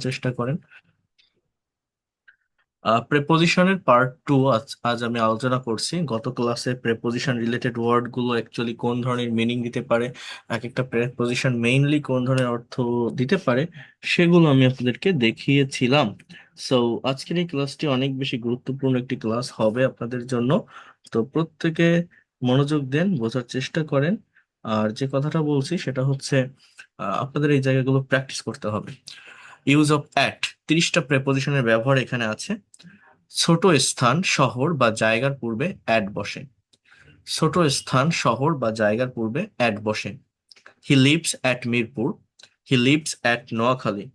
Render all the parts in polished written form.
চেষ্টা করেন। প্রেপোজিশনের part two আজ আমি আলোচনা করছি। গত ক্লাসে প্রেপোজিশন রিলেটেড ওয়ার্ড গুলো অ্যাকচুয়ালি কোন ধরনের মিনিং দিতে পারে, এক একটা প্রেপোজিশন মেইনলি কোন ধরনের অর্থ দিতে পারে, সেগুলো আমি আপনাদেরকে দেখিয়েছিলাম। সো আজকের এই ক্লাসটি অনেক বেশি গুরুত্বপূর্ণ একটি ক্লাস হবে আপনাদের জন্য। তো প্রত্যেকে মনোযোগ দেন, বোঝার চেষ্টা করেন। আর যে কথাটা বলছি সেটা হচ্ছে আপনাদের এই জায়গাগুলো প্র্যাকটিস করতে হবে। ইউজ অফ অ্যাট, 30টা প্রেপোজিশনের ব্যবহার এখানে আছে। ছোট স্থান, শহর বা জায়গার পূর্বে অ্যাট বসে। ছোট স্থান, শহর বা জায়গার পূর্বে অ্যাট বসে। হি lives at Mirpur. He lives at Noakhali.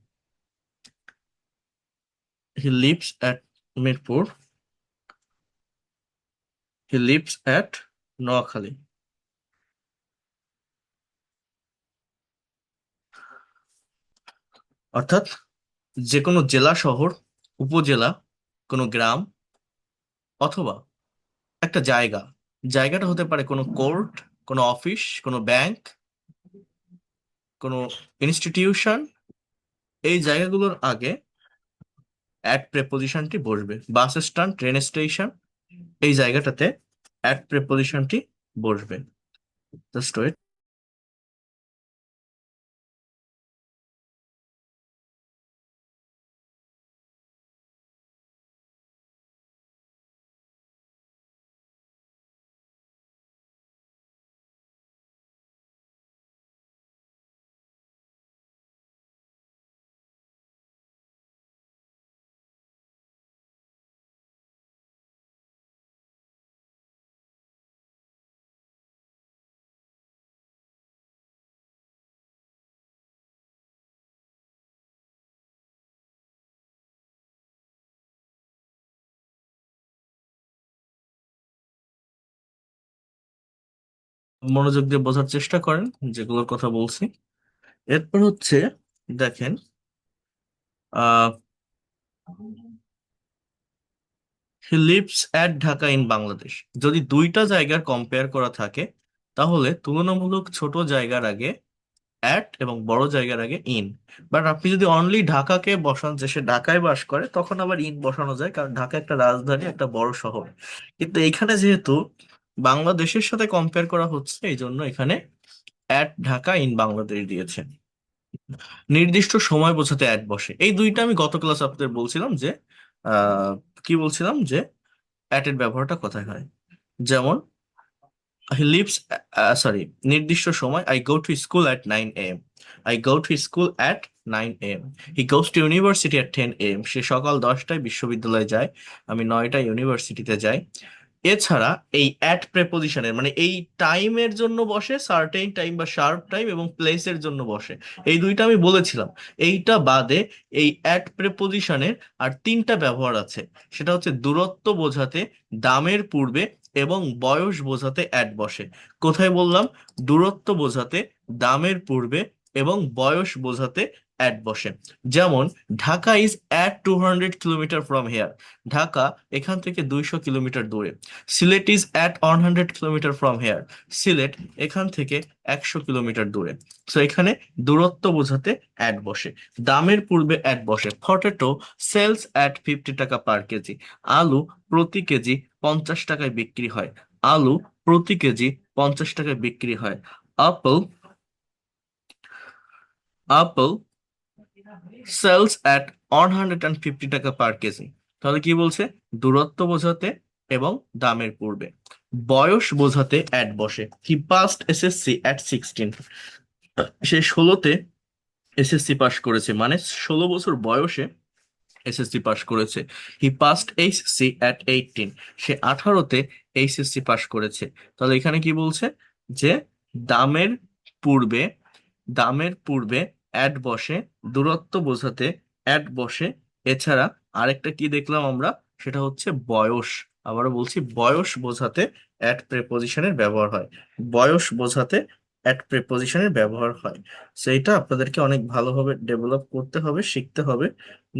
He lives at Mirpur. He lives at Noakhali. অর্থাৎ যে কোনো জেলা, শহর, উপজেলা, কোনো গ্রাম অথবা একটা জায়গা, জায়গাটা হতে পারে কোনো কোর্ট, কোনো অফিস, কোনো ব্যাংক, কোনো ইনস্টিটিউশন, এই জায়গাগুলোর আগে অ্যাট প্রেপোজিশনটি বসবে। বাস স্ট্যান্ড, ট্রেন স্টেশন, এই জায়গাটাতে অ্যাট প্রেপোজিশনটি বসবে। Just wait. মনোযোগ দিয়ে বোঝার চেষ্টা করেন যেগুলোর কথা বলছি। এরপর হচ্ছে, দেখেন, ah he lives at Dhaka in Bangladesh. যদি দুইটা জায়গার কম্পেয়ার করা থাকে, তাহলে তুলনামূলক ছোট জায়গার আগে অ্যাট এবং বড় জায়গার আগে ইন। বাট আপনি যদি অনলি ঢাকাকে বসান, যে সে ঢাকায় বাস করে, তখন আবার ইন বসানো যায়, কারণ ঢাকা একটা রাজধানী, একটা বড় শহর। কিন্তু এখানে যেহেতু বাংলাদেশের সাথে কম্পেয়ার করা হচ্ছে, এই জন্য এখানে অ্যাট ঢাকা ইন বাংলাদেশ দিয়েছে। নির্দিষ্ট সময় বোঝাতে অ্যাট বসে। এই দুইটা আমি গত ক্লাস আপনাদের বলছিলাম যে আহ কি বলছিলাম যে অ্যাট এর ব্যবহারটা কোথায় হয়। যেমন হি লিভস, সরি, নির্দিষ্ট সময়, I go to school at 9 AM। I go to school at 9 AM। He goes to university at 10 AM। সে সকাল 10টায় বিশ্ববিদ্যালয়ে যায়, আমি 9টায় ইউনিভার্সিটিতে যাই। এছাড়া এই অ্যাট প্রেপোজিশনের মানে এই টাইমের জন্য বসে, সার্টেইন টাইম বা শার্প টাইম, এবং প্লেসের জন্য বসে। এই দুইটা আমি বলেছিলাম। এইটা বাদে এই অ্যাট প্রেপোজিশনের আর তিনটা ব্যবহার আছে। সেটা হচ্ছে দূরত্ব বোঝাতে দামের পূর্বে এবং বয়স বোঝাতে অ্যাট বসে। কোথায় বললাম? দূরত্ব বোঝাতে দামের পূর্বে এবং বয়স বোঝাতে অ্যাট বসে। যেমন Dhaka is at 200 kilometre from here. Dhaka এখান থেকে 200 কিলোমিটার দূরে। Sylhet is at 100 kilometre from here. Sylhet এখান থেকে 100 কিলোমিটার দূরে। সো এখানে দূরত্ব বোঝাতে অ্যাট বসে, দামের পূর্বে অ্যাট বসে। পটেটো সেলস অ্যাট 50 টাকা পার কেজি। আলু প্রতি কেজি 50 টাকায় বিক্রি হয়। আলু প্রতি কেজি 50 টাকায় বিক্রি হয়। আপেল, আপেল সেলস অ্যাট 150 টাকা পার কেজি। তাহলে কি বলছে? দূরত্ব বোঝাতে এবং দামের পূর্বে। বয়স বোঝাতে অ্যাট বসে। He passed SSC at 16। সে 16তে এসএসসি পাশ করেছে, মানে 16 বছর বয়সে এসএসসি পাশ করেছে। He passed HSC at 18। সে 18তে এইচএসসি পাশ করেছে। তাহলে এখানে কি বলছে? যে দামের পূর্বে, দামের পূর্বে অ্যাট বসে, দূরত্ব বোঝাতে অ্যাট বসে। এছাড়া আরেকটা কি দেখলাম আমরা, সেটা হচ্ছে বয়স। আবারও বলছি, বয়স বোঝাতে অ্যাট প্রেপোজিশনের ব্যবহার হয়। বয়স বোঝাতে অ্যাট প্রেপোজিশনের ব্যবহার হয়। সেইটা আপনাদেরকে অনেক ভালোভাবে ডেভেলপ করতে হবে, শিখতে হবে,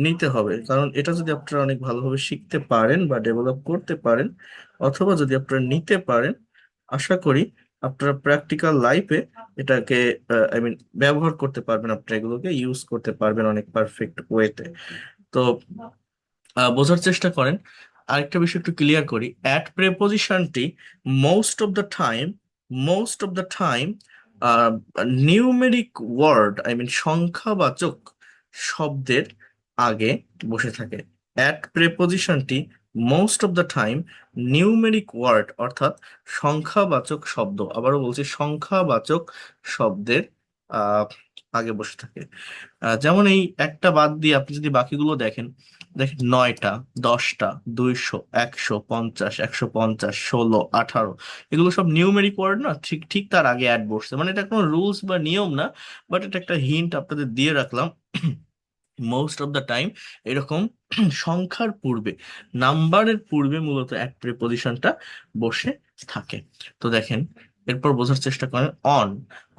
নিতে হবে। কারণ এটা যদি আপনারা অনেক ভালোভাবে শিখতে পারেন বা ডেভেলপ করতে পারেন, অথবা যদি আপনারা নিতে পারেন, আশা করি আপনারা প্র্যাকটিক্যাল লাইফে এটাকে ব্যবহার করতে পারবেন, আপনারা এগুলোকে ইউজ করতে পারবেন অনেক পারফেক্ট ওয়েতে। তো বোঝার চেষ্টা করেন। আরেকটা বিষয় একটু ক্লিয়ার করি, অ্যাট প্রেপোজিশনটি most of the time numeric word সংখ্যাবাচক শব্দের আগে বসে থাকে। অ্যাট প্রেপোজিশনটি most of the time numeric word অর্থাৎ সংখ্যাবাচক শব্দ, আবারও বলছি সংখ্যাবাচক শব্দের আহ আগে বসে থাকে। যেমন এই একটা বাদ দিয়ে আপনি যদি বাকিগুলো দেখেন, দেখেন 9টা, 10টা, 200, 150, 150, 16, 18, এগুলো সব নিউমেরিক ওয়ার্ড না, ঠিক ঠিক তার আগে অ্যাড বসছে। মানে এটা কোনো রুলস বা নিয়ম না, বাট এটা একটা হিন্ট আপনাদের দিয়ে রাখলাম। মোস্ট অফ দ্য টাইম এরকম সংখ্যার পূর্বে, নাম্বারের পূর্বে মূলত এক প্রিপোজিশনটা বসে থাকে। তো দেখেন, এরপর বোঝার চেষ্টা করেন, অন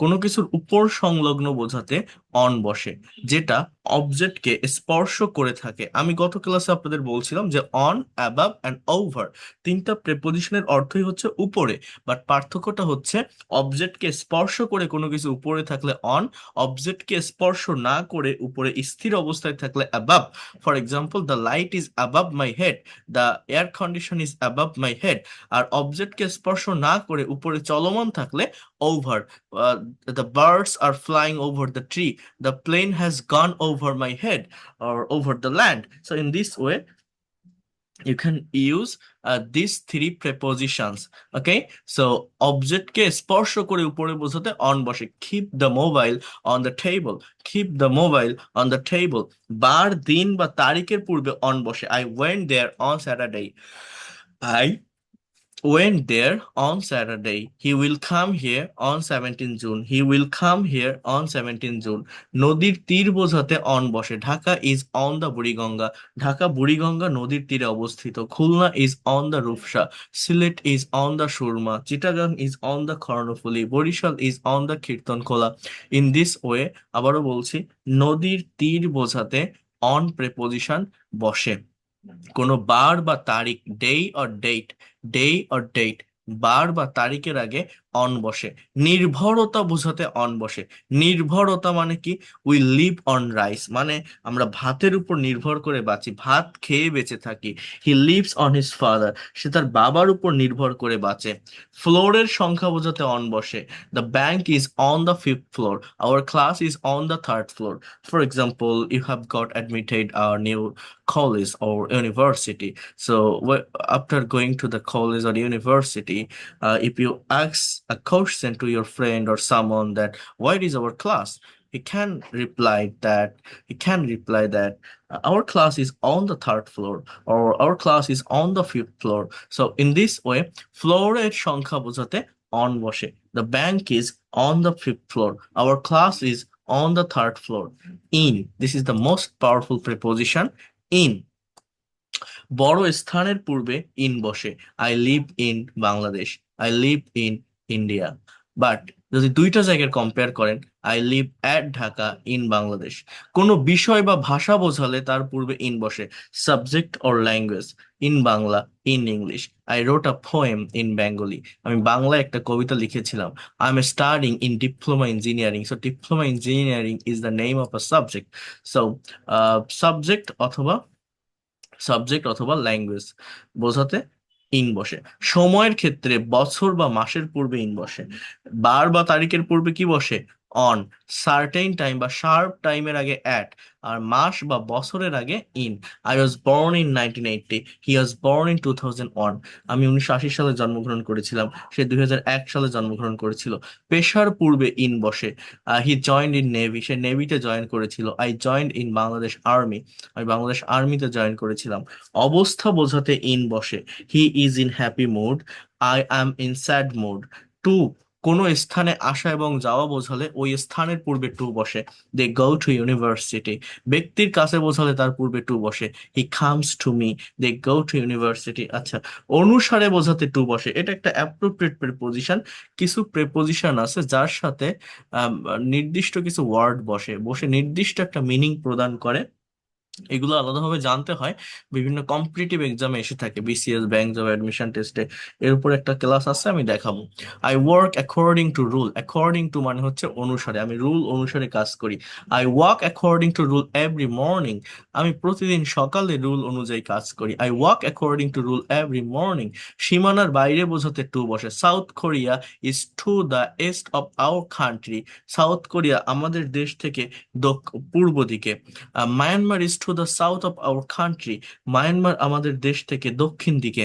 কোনো কিছুর উপর সংলগ্ন বোঝাতে অন বসে, যেটা অবজেক্টকে স্পর্শ করে থাকে। আমি গত ক্লাসে আপনাদের বলছিলাম যে অন, অ্যাবাভ অ্যান্ড ওভার তিনটা প্রিপোজিশনের অর্থই হচ্ছে উপরে, বাট পার্থক্যটা হচ্ছে অবজেক্টকে স্পর্শ করে কোনো কিছু উপরে থাকলে অন, অবজেক্টকে স্পর্শ না করে উপরে স্থির অবস্থায় থাকলে above. For example, the light is above my head, the air condition is above my head. আর অবজেক্টকে স্পর্শ না করে উপরে চলমান থাকলে over. The birds are flying over the tree, the plane has gone over my head, or over the land. So in this way you can use these three prepositions. Okay, so object কে স্পর্শ করে উপরে বোঝাতে on বসে। keep the mobile on the table, keep the mobile on the table। বার, দিন বা তারিখের পূর্বে on বসে। I went there on Saturday, I went there on Saturday. He will come here on 17 June. He will come here on 17 June. নদীর তীর বোঝাতে on বসে। Dhaka is on the Buriganga, Dhaka Buriganga নদীর তীরে অবস্থিত। Khulna is on the Rupsa, Sylhet is on the Surma, Chittagong is on the Karnaphuli, Barisal is on the Kirtankhola. In this way, আবারও বলছি, নদীর তীর বোঝাতে অন প্রেপোজিশন বসে। কোনো বার বা তারিখ, ডে অর ডেট, বার বা তারিখের আগে অন বসে। নির্ভরতা বোঝাতে অন বসে। নির্ভরতা মানে কি? উই লিভ অন রাইস, মানে আমরা ভাতের উপর নির্ভর করে বাঁচি, ভাত খেয়ে বেঁচে থাকি। He lives on his father, সে তার বাবার উপর নির্ভর করে বাঁচে। ফ্লোরের সংখ্যা বোঝাতে অন বসে। The bank is on the fifth floor, our class is on the third floor. For example, you have got admitted our new college or university. So after going to the college or university, if you ask a question to your friend or someone that where is our class, he can reply that our class is on the third floor, or our class is on the fifth floor. So in this way, floor এর সংখ্যা বোঝাতে on বসে। The bank is on the fifth floor, our class is on the third floor. In, this is the most powerful preposition, in। বড় স্থানের পূর্বে in বসে। I live in Bangladesh, I live in India. But যদি দুইটা জায়গার compare করেন, I live at Dhaka, in Bangladesh. কোনো বিষয় বা ভাষা বোঝালে তার পূর্বে ইন বসে। Subject or language, in Bangla, in English. I রোট a poem in Bengali, আমি বাংলায় একটা কবিতা লিখেছিলাম। I am studying in diploma engineering, so diploma engineering is the name of a subject. So subject অথবা ল্যাঙ্গুয়েজ বোঝাতে ইন বসে। সময়ের ক্ষেত্রে বছর বা মাসের পূর্বে ইন বসে। বার বা তারিখের পূর্বে কি বসে? অন। সার্টেইন টাইম বা শার্প টাইমের আগে অ্যাট, আর মাস বা বছরের আগে in. I was born in 1980, he was born in 2001। আমি 1980 সালে জন্মগ্রহণ করেছিলাম, সে 2001 সালে জন্মগ্রহণ করেছিল। পেশার পূর্বে ইন বসে। হি জয়েন্ড ইন নেভি, সে নেভিতে জয়েন করেছিল। I joined in Bangladesh army, আমি বাংলাদেশ আর্মিতে জয়েন করেছিলাম। অবস্থা বোঝাতে ইন বসে। He is in happy mood, I am in sad mood. To, কোনো স্থানে আসা এবং যাওয়া বোঝালে ওই স্থানের পূর্বে টু বসে। দে গো টু ইউনিভার্সিটি, ব্যক্তির কাছে বোঝালে তার পূর্বে টু বসে। He comes to me, they go to university. আচ্ছা, অনুসারে বোঝাতে টু বসে, এটা একটা অ্যাপ্রোপ্রিয়েট প্রিপোজিশন। কিছু প্রিপোজিশন আছে যার সাথে নির্দিষ্ট কিছু ওয়ার্ড বসে বসে নির্দিষ্ট একটা মিনিং প্রদান করে, এগুলো আলাদাভাবে জানতে হয়, বিভিন্ন কম্পিটিটিভ এক্সামে এসে থাকে, বিসিএস, ব্যাংক জব অ্যাডমিশন টেস্টে। এর উপর একটা ক্লাস আছে, আমি দেখাবো। I work according to rule, according to মানে হচ্ছে অনুসারে, আমি রুল অনুসারে কাজ করি। I walk according to rule every morning, আমি প্রতিদিন সকালে রুল অনুযায়ী কাজ করি। I walk according to rule every morning. সীমানার বাইরে বোঝাতে টু বসে। South Korea is to the east of our country, south Korea আমাদের দেশ থেকে পূর্ব দিকে। Myanmar is to the south of our country, Myanmar আমাদের দেশ থেকে দক্ষিণ দিকে।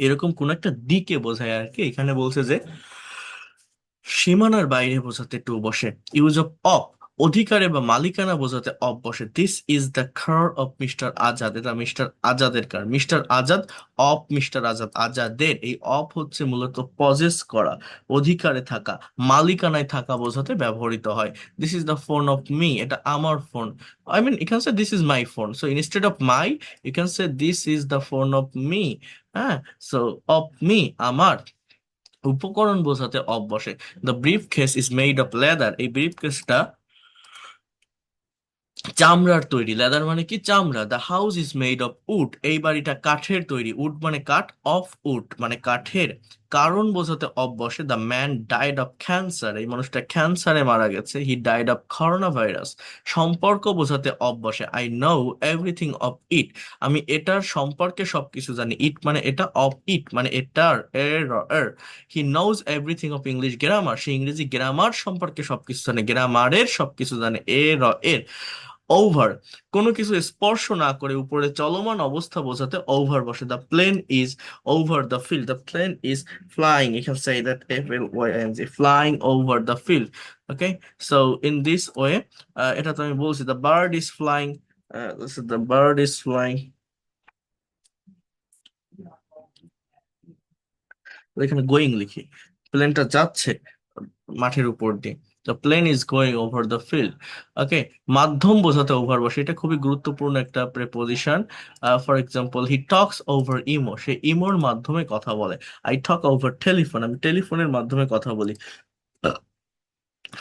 এরকম কোন একটা দিকে বোঝায় আর কি। এখানে বলছে যে সীমানার বাইরে বোঝাতে টু বসে। ইউজ অফ অধিকারে বা মালিকানা বোঝাতে অফ বসে। This is the car of mister Azad, এটা মিস্টার আজাদের কার। Mister Azad of mister Azad, আজাদের। এই অফ হচ্ছে মূলত পজেস করা, অধিকারে থাকা, মালিকানায় থাকা বোঝাতে ব্যবহৃত হয়। This is the phone of me, এটা আমার ফোন। I mean you can say this is my phone, so instead of my you can say this is the phone of me. হ্যাঁ, সো অফ মি আমার। উপকরণ বোঝাতে of বসে। The brief case is made of leather, এই brief কেসটা চামড়ার তৈরি। Leather মানে কি? চামড়া। The house is made of wood, এই বাড়িটা কাঠের তৈরি। উড মানে কাঠ, অফ উড মানে কাঠের। কারণ বোঝাতে অফ বসে। The man died of cancer, এই মানুষটা ক্যান্সারে মারা গেছে। He died of corona virus. সম্পর্ক বোঝাতে অফ বসে। I know everything of it, আমি এটার সম্পর্কে সবকিছু জানি। ইট মানে এটা, অফ ইট মানে এটার, এর। He knows everything of English grammar, সে ইংরেজি গ্রামার সম্পর্কে সবকিছু জানে, গ্রামারের সবকিছু জানে। এর। ওভার কোনো কিছু স্পর্শ না করে উপরে চলমান অবস্থা বোঝাতে ওভার বসে। The plane is over the field, the plane is flying, you can say that FLYING, flying over the field. Okay, so in this way, এটা তো আমি বলছি, the bird is flying, the bird is flying, এখানে going লিখি, প্লেনটা যাচ্ছে মাঠের উপর দিয়ে। The plane is going over the field. Okay, মাধ্যম বোঝাতে ওভার বসে, এটা খুবই গুরুত্বপূর্ণ একটা preposition. For example, he talks over Imo, সে ইমোর মাধ্যমে কথা বলে। আই টক ওভার টেলিফোন, আমি টেলিফোনের মাধ্যমে কথা বলি।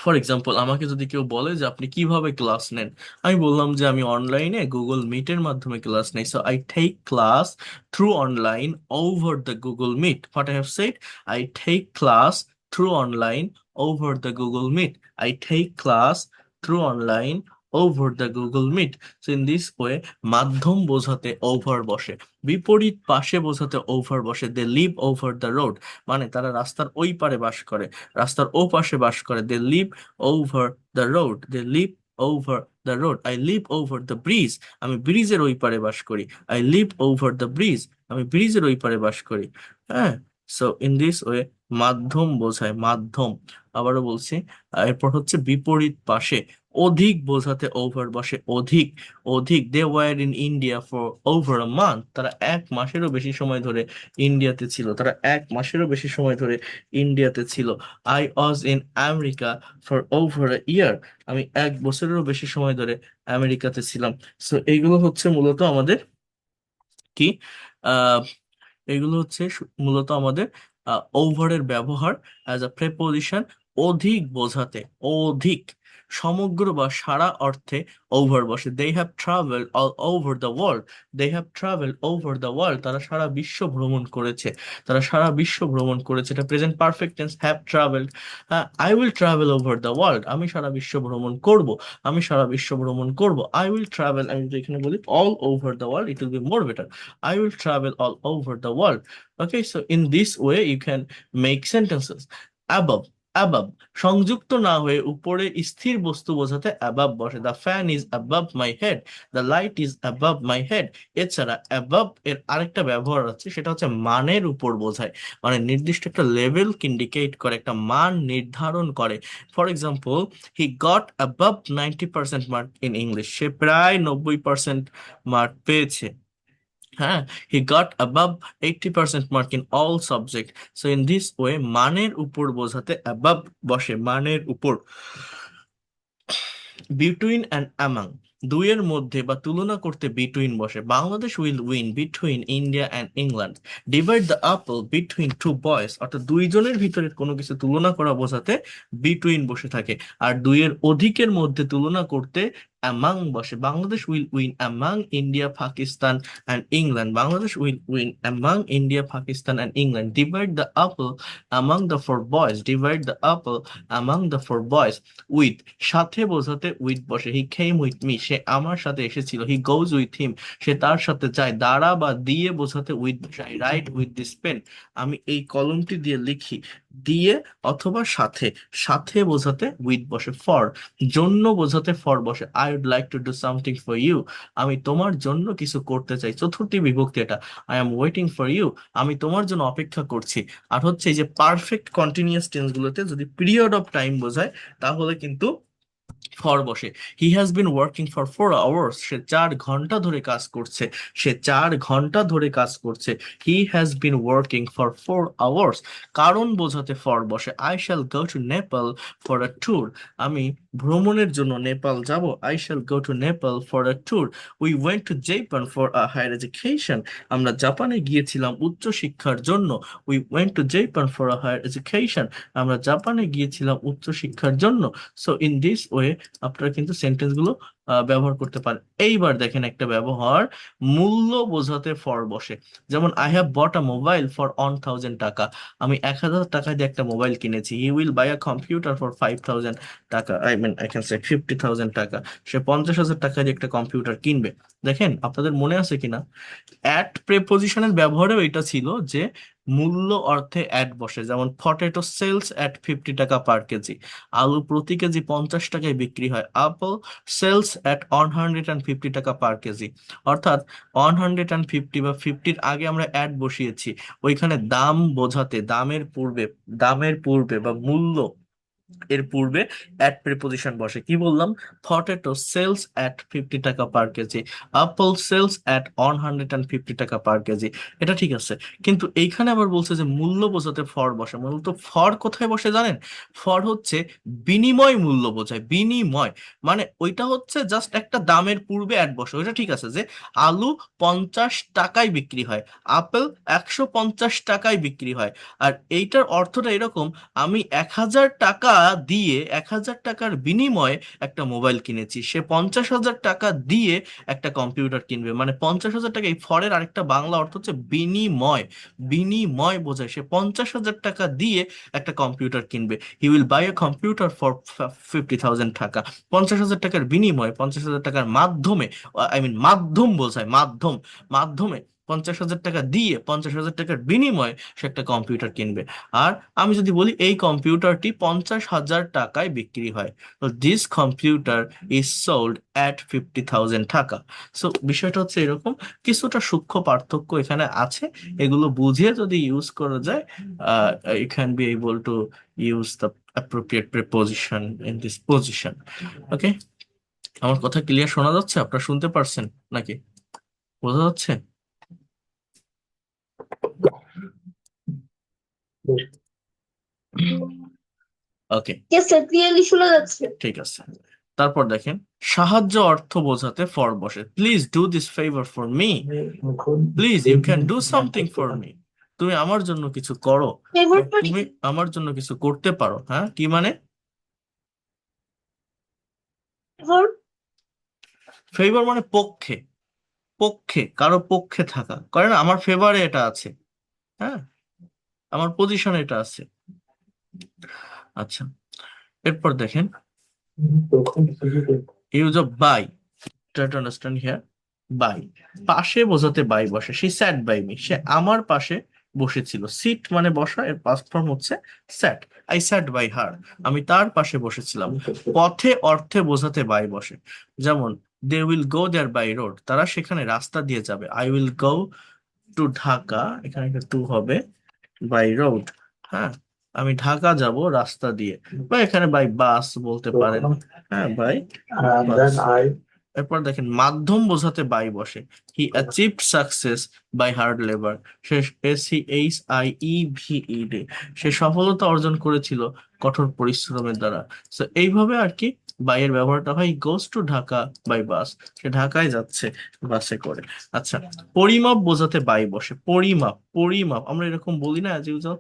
ফর এক্সাম্পল, আমাকে যদি কেউ বলে যে আপনি কিভাবে ক্লাস নেন, আমি বললাম যে আমি অনলাইনে গুগল মিটের মাধ্যমে ক্লাস নেই। So I take class through online over the Google Meet. What I have said, I take class through online over the Google Meet. I take class through online over the Google Meet. So in this way, মাধ্যম বোঝাতে over বসে। বিপরীত পাশে বোঝাতে over বসে। They live over the road, মানে তারা রাস্তার ওই পারে বাস করে, রাস্তার ও পাশে বাস করে। They live over the road, they live over the road. I live over the bridge, আমি ব্রিজের ওই পারে বাস করি। I live over the bridge, আমি ব্রিজের ওই পারে বাস করি। হ্যাঁ, সো ইন দিস ওয়ে মাধ্যম বোঝায়, মাধ্যম। আবারও বলছি, এরপর হচ্ছে বিপরীত পাশে। অধিক বোঝাতে ওভার বসে। অধিক, অধিক। They were in India for over a month, তারা এক মাসেরও বেশি সময় ধরে ইন্ডিয়াতে ছিল, তারা এক মাসেরও বেশি সময় ধরে ইন্ডিয়াতে ছিল। I was in America for over a year, আমি এক বছরেরও বেশি সময় ধরে আমেরিকাতে ছিলাম। সো এইগুলো হচ্ছে মূলত আমাদের কি, আহ এগুলো হচ্ছে মূলত আমাদের ওভারের ব্যবহার অ্যাজ আ প্রেপোজিশন, অধিক বোঝাতে। অধিক, সমগ্র বা সারা অর্থে ওভার বসে। They have travelled all over the world, they have travelled over the world, তারা সারা বিশ্ব ভ্রমণ করেছে, তারা সারা বিশ্ব ভ্রমণ করেছে। এটা present perfect tense, have travelled. I will travel over the world, আমি সারা বিশ্ব ভ্রমণ করব, আমি সারা বিশ্ব ভ্রমণ করব। আই উইল ট্রাভেল, আমি যদি এখানে বলি all over the world, it will be more better. I will travel all over the world. Okay, so in this way you can make sentences. Above, above সংযুক্ত না হয়ে উপরে স্থির বস্তু বোঝাতে above বসে। The fan is above my head, the light is above my head। এছাড়া above এর আরেকটা ব্যবহার আছে, সেটা হচ্ছে মানের উপর বোঝায়, মানে নির্দিষ্ট একটা লেভেল ইন্ডিকেট করে, একটা মান নির্ধারণ করে। For example, he got above 90% mark in English, সে প্রায় 90% মার্ক পেয়েছে। হ্যাঁ, he got above 80% mark in all subject. So in this way মানের উপর বোঝাতে অ্যাবাভ বসে, মানের উপর। বিটুইন অ্যান্ড অ্যামাং, দুইয়ের মধ্যে বা তুলনা করতে বিটুইন বসে। Bangladesh will win between India and England. Divide the apple between two boys, অর্থাৎ দুইজনের ভিতরে কোনো কিছু তুলনা করা বোঝাতে বিটুইন বসে থাকে। আর দুইয়ের অধিকের মধ্যে তুলনা করতে among বসে, Bangladesh will win among India, Pakistan and England. Bangladesh will win among India, Pakistan and England. Divide the apple among the four boys. Divide the apple among the four boys. With, সাথে বোঝাতে with বসে, he came with me, সে আমার সাথে এসেছিল, he goes with him, সে তার সাথে যায়, দ্বারা বা দিয়ে বোঝাতে with বসে, I write with this pen, আমি এই কলমটি দিয়ে লিখি, দিয়ে অথবা সাথে, সাথে বোঝাতে with বসে, for জন্য বোঝাতে ফর বসে, I would like to do something for you, আমি তোমার জন্য কিছু করতে চাই, চতুর্থী বিভক্তি এটা, I am waiting for you, আমি তোমার জন্য অপেক্ষা করছি। আর হচ্ছে এই যে পারফেক্ট কন্টিনিউয়াস টেন্স গুলোতে যদি পিরিয়ড অফ টাইম বোঝায় তাহলে কিন্তু ফর বসে। He has been working for 4 hours, সে 4 ঘন্টা ধরে কাজ করছে, সে 4 ঘন্টা ধরে কাজ করছে, he has been working for 4 hours. কারণ বোঝাতে ফর বসে, I shall go to Nepal for a tour, আমি ভ্রমণের জন্য নেপাল যাব, I shall go to Nepal for a tour. We went to Japan for a higher education, আমরা জাপানে গিয়েছিলাম উচ্চ শিক্ষার জন্য, we went to Japan for a higher education, আমরা জাপানে গিয়েছিলাম উচ্চ শিক্ষার জন্য। সো ইন দিস ওয়ে আপনারা কিন্তু সেন্টেন্স গুলো ব্যবহার করতে পারেন। এইবার দেখেন একটা ব্যবহার, মূল্য বোঝাতে ফর বসে, যেমন I have bought a mobile for 1000 taka, আমি 1000 টাকা দিয়ে একটা মোবাইল কিনেছি। He will buy a computer for 5000 taka, I mean I can say 50,000 taka, সে 50,000 টাকা দিয়ে একটা কম্পিউটার কিনবে। দেখেন আপনাদের মনে আছে কিনা, অ্যাট প্রেপোজিশনের ব্যবহারেও এটা ছিল যে মূল্য অর্থে অ্যাট বসে, যেমন পটেটো সেলস অ্যাট 50 টাকা পার কেজি, আলু প্রতি কেজি 50 টাকায় বিক্রি হয়, আপেল সেলস অ্যাট 150 টাকা পার কেজি। অর্থাৎ 150 বা 50-র আগে আমরা অ্যাট বসিয়েছি, ওইখানে দাম বোঝাতে, দামের পূর্বে বা মূল্য এর পূর্বে অ্যাট প্রিপোজিশন বসে। কি বললাম, পটেটো সেলস অ্যাট 50 টাকা পার কেজি, আপেল সেলস অ্যাট 150 টাকা পার কেজি, এটা ঠিক আছে। কিন্তু এইখানে আবার বলছে যে মূল্য বোঝাতে ফর বসে, মূলত ফর কোথায় বসে জানেন, ফর হচ্ছে বিনিময় মূল্য বোঝায়, বিনিময়, মানে ওইটা হচ্ছে জাস্ট একটা দামের পূর্বে অ্যাড বসে, ওইটা ঠিক আছে, যে আলু 50 টাকায় বিক্রি হয়, আপেল 150 টাকায় বিক্রি হয়। আর এইটার অর্থটা এরকম, আমি 1000 টাকা দিয়ে, 1000 টাকার বিনিময়ে একটা মোবাইল কিনেছি, সে 50,000 টাকা দিয়ে একটা কম্পিউটার কিনবে, মানে 50,000 টাকা, এই ফরের আরেকটা বাংলা অর্থ হচ্ছে বিনিময়, বিনিময় বোঝায়, সে 50,000 টাকা দিয়ে একটা কম্পিউটার কিনবে, হি will by a computer for 50,000 টাকা, 50,000 টাকার বিনিময়ে, 50,000 টাকার মাধ্যমে, আই মিন মাধ্যম বোঝায়, মাধ্যম, মাধ্যমে 50,000 টাকা দিয়ে, 50,000 টাকার বিনিময়ে সে একটা কম্পিউটার কিনবে। আর আমি যদি বলি এই কম্পিউটারটি 50,000 টাকায় বিক্রি হয়, তো this computer is sold at 50,000 টাকা। সো বিষয়টা হচ্ছে এরকম, কিছুটা সূক্ষ্ম পার্থক্য এখানে আছে, এগুলো বুঝে যদি ইউজ করা যায়, you can be able to use the appropriate preposition in this position. Okay, আমার কথা ক্লিয়ার শোনা যাচ্ছে, আপনারা শুনতে পারছেন নাকি, বোঝা যাচ্ছে? ওকে, স্যার ক্লিয়ারলি শোনা যাচ্ছে। ঠিক আছে। তারপর দেখেন, সাহায্য অর্থ বোঝাতে ফর বসে, please do this favour for me, please you can do something for me, তুমি আমার জন্য কিছু করো, ফেভার মানে তুমি কি? আমার জন্য কিছু করতে পারো। হ্যাঁ, কি মানে? ফেভার ফেভার মানে পক্ষে, পক্ষে, কারো পক্ষে থাকা, কারণ আমার ফেভারে এটা আছে, হ্যাঁ, আমার পজিশনে এটা আছে। আচ্ছা, এরপর দেখেন, use of by, try to understand here. By, পাশে বোঝাতে বাই বসে, সে স্যাট বাই মি, সে আমার পাশে বসেছিল, সিট মানে বসা, এর পাস্ট ফর্ম হচ্ছে স্যাট, আই স্যাট বাই হার, আমি তার পাশে বসেছিলাম। পথে অর্থে বোঝাতে বাই বসে, যেমন they will go there by road, তারা সেখানে রাস্তা দিয়ে যাবে, I will go to Dhaka, এখানে একটা টু হবে, বাই রোড, হ্যাঁ, আমি ঢাকা যাব রাস্তা দিয়ে, বা এখানে বাই বাস বলতে পারেন, হ্যাঁ, বাই বাস। এরপর দেখেন, মাধ্যম বোঝাতে বাই বসে, he achieved success by hard labour, সে SEHIEVED, সে সফলতা অর্জন করেছিল কঠোর পরিশ্রমের দ্বারা। তো এইভাবে আর কি বাইয়ের ব্যবহারটা হয়, goes to Dhaka by bus, সে ঢাকায় যাচ্ছে বাসে করে। আচ্ছা, পরিমাপ বোঝাতে বাই বসে, পরিমাপ, পরিমাপ আমরা এরকম বলি না, as usual,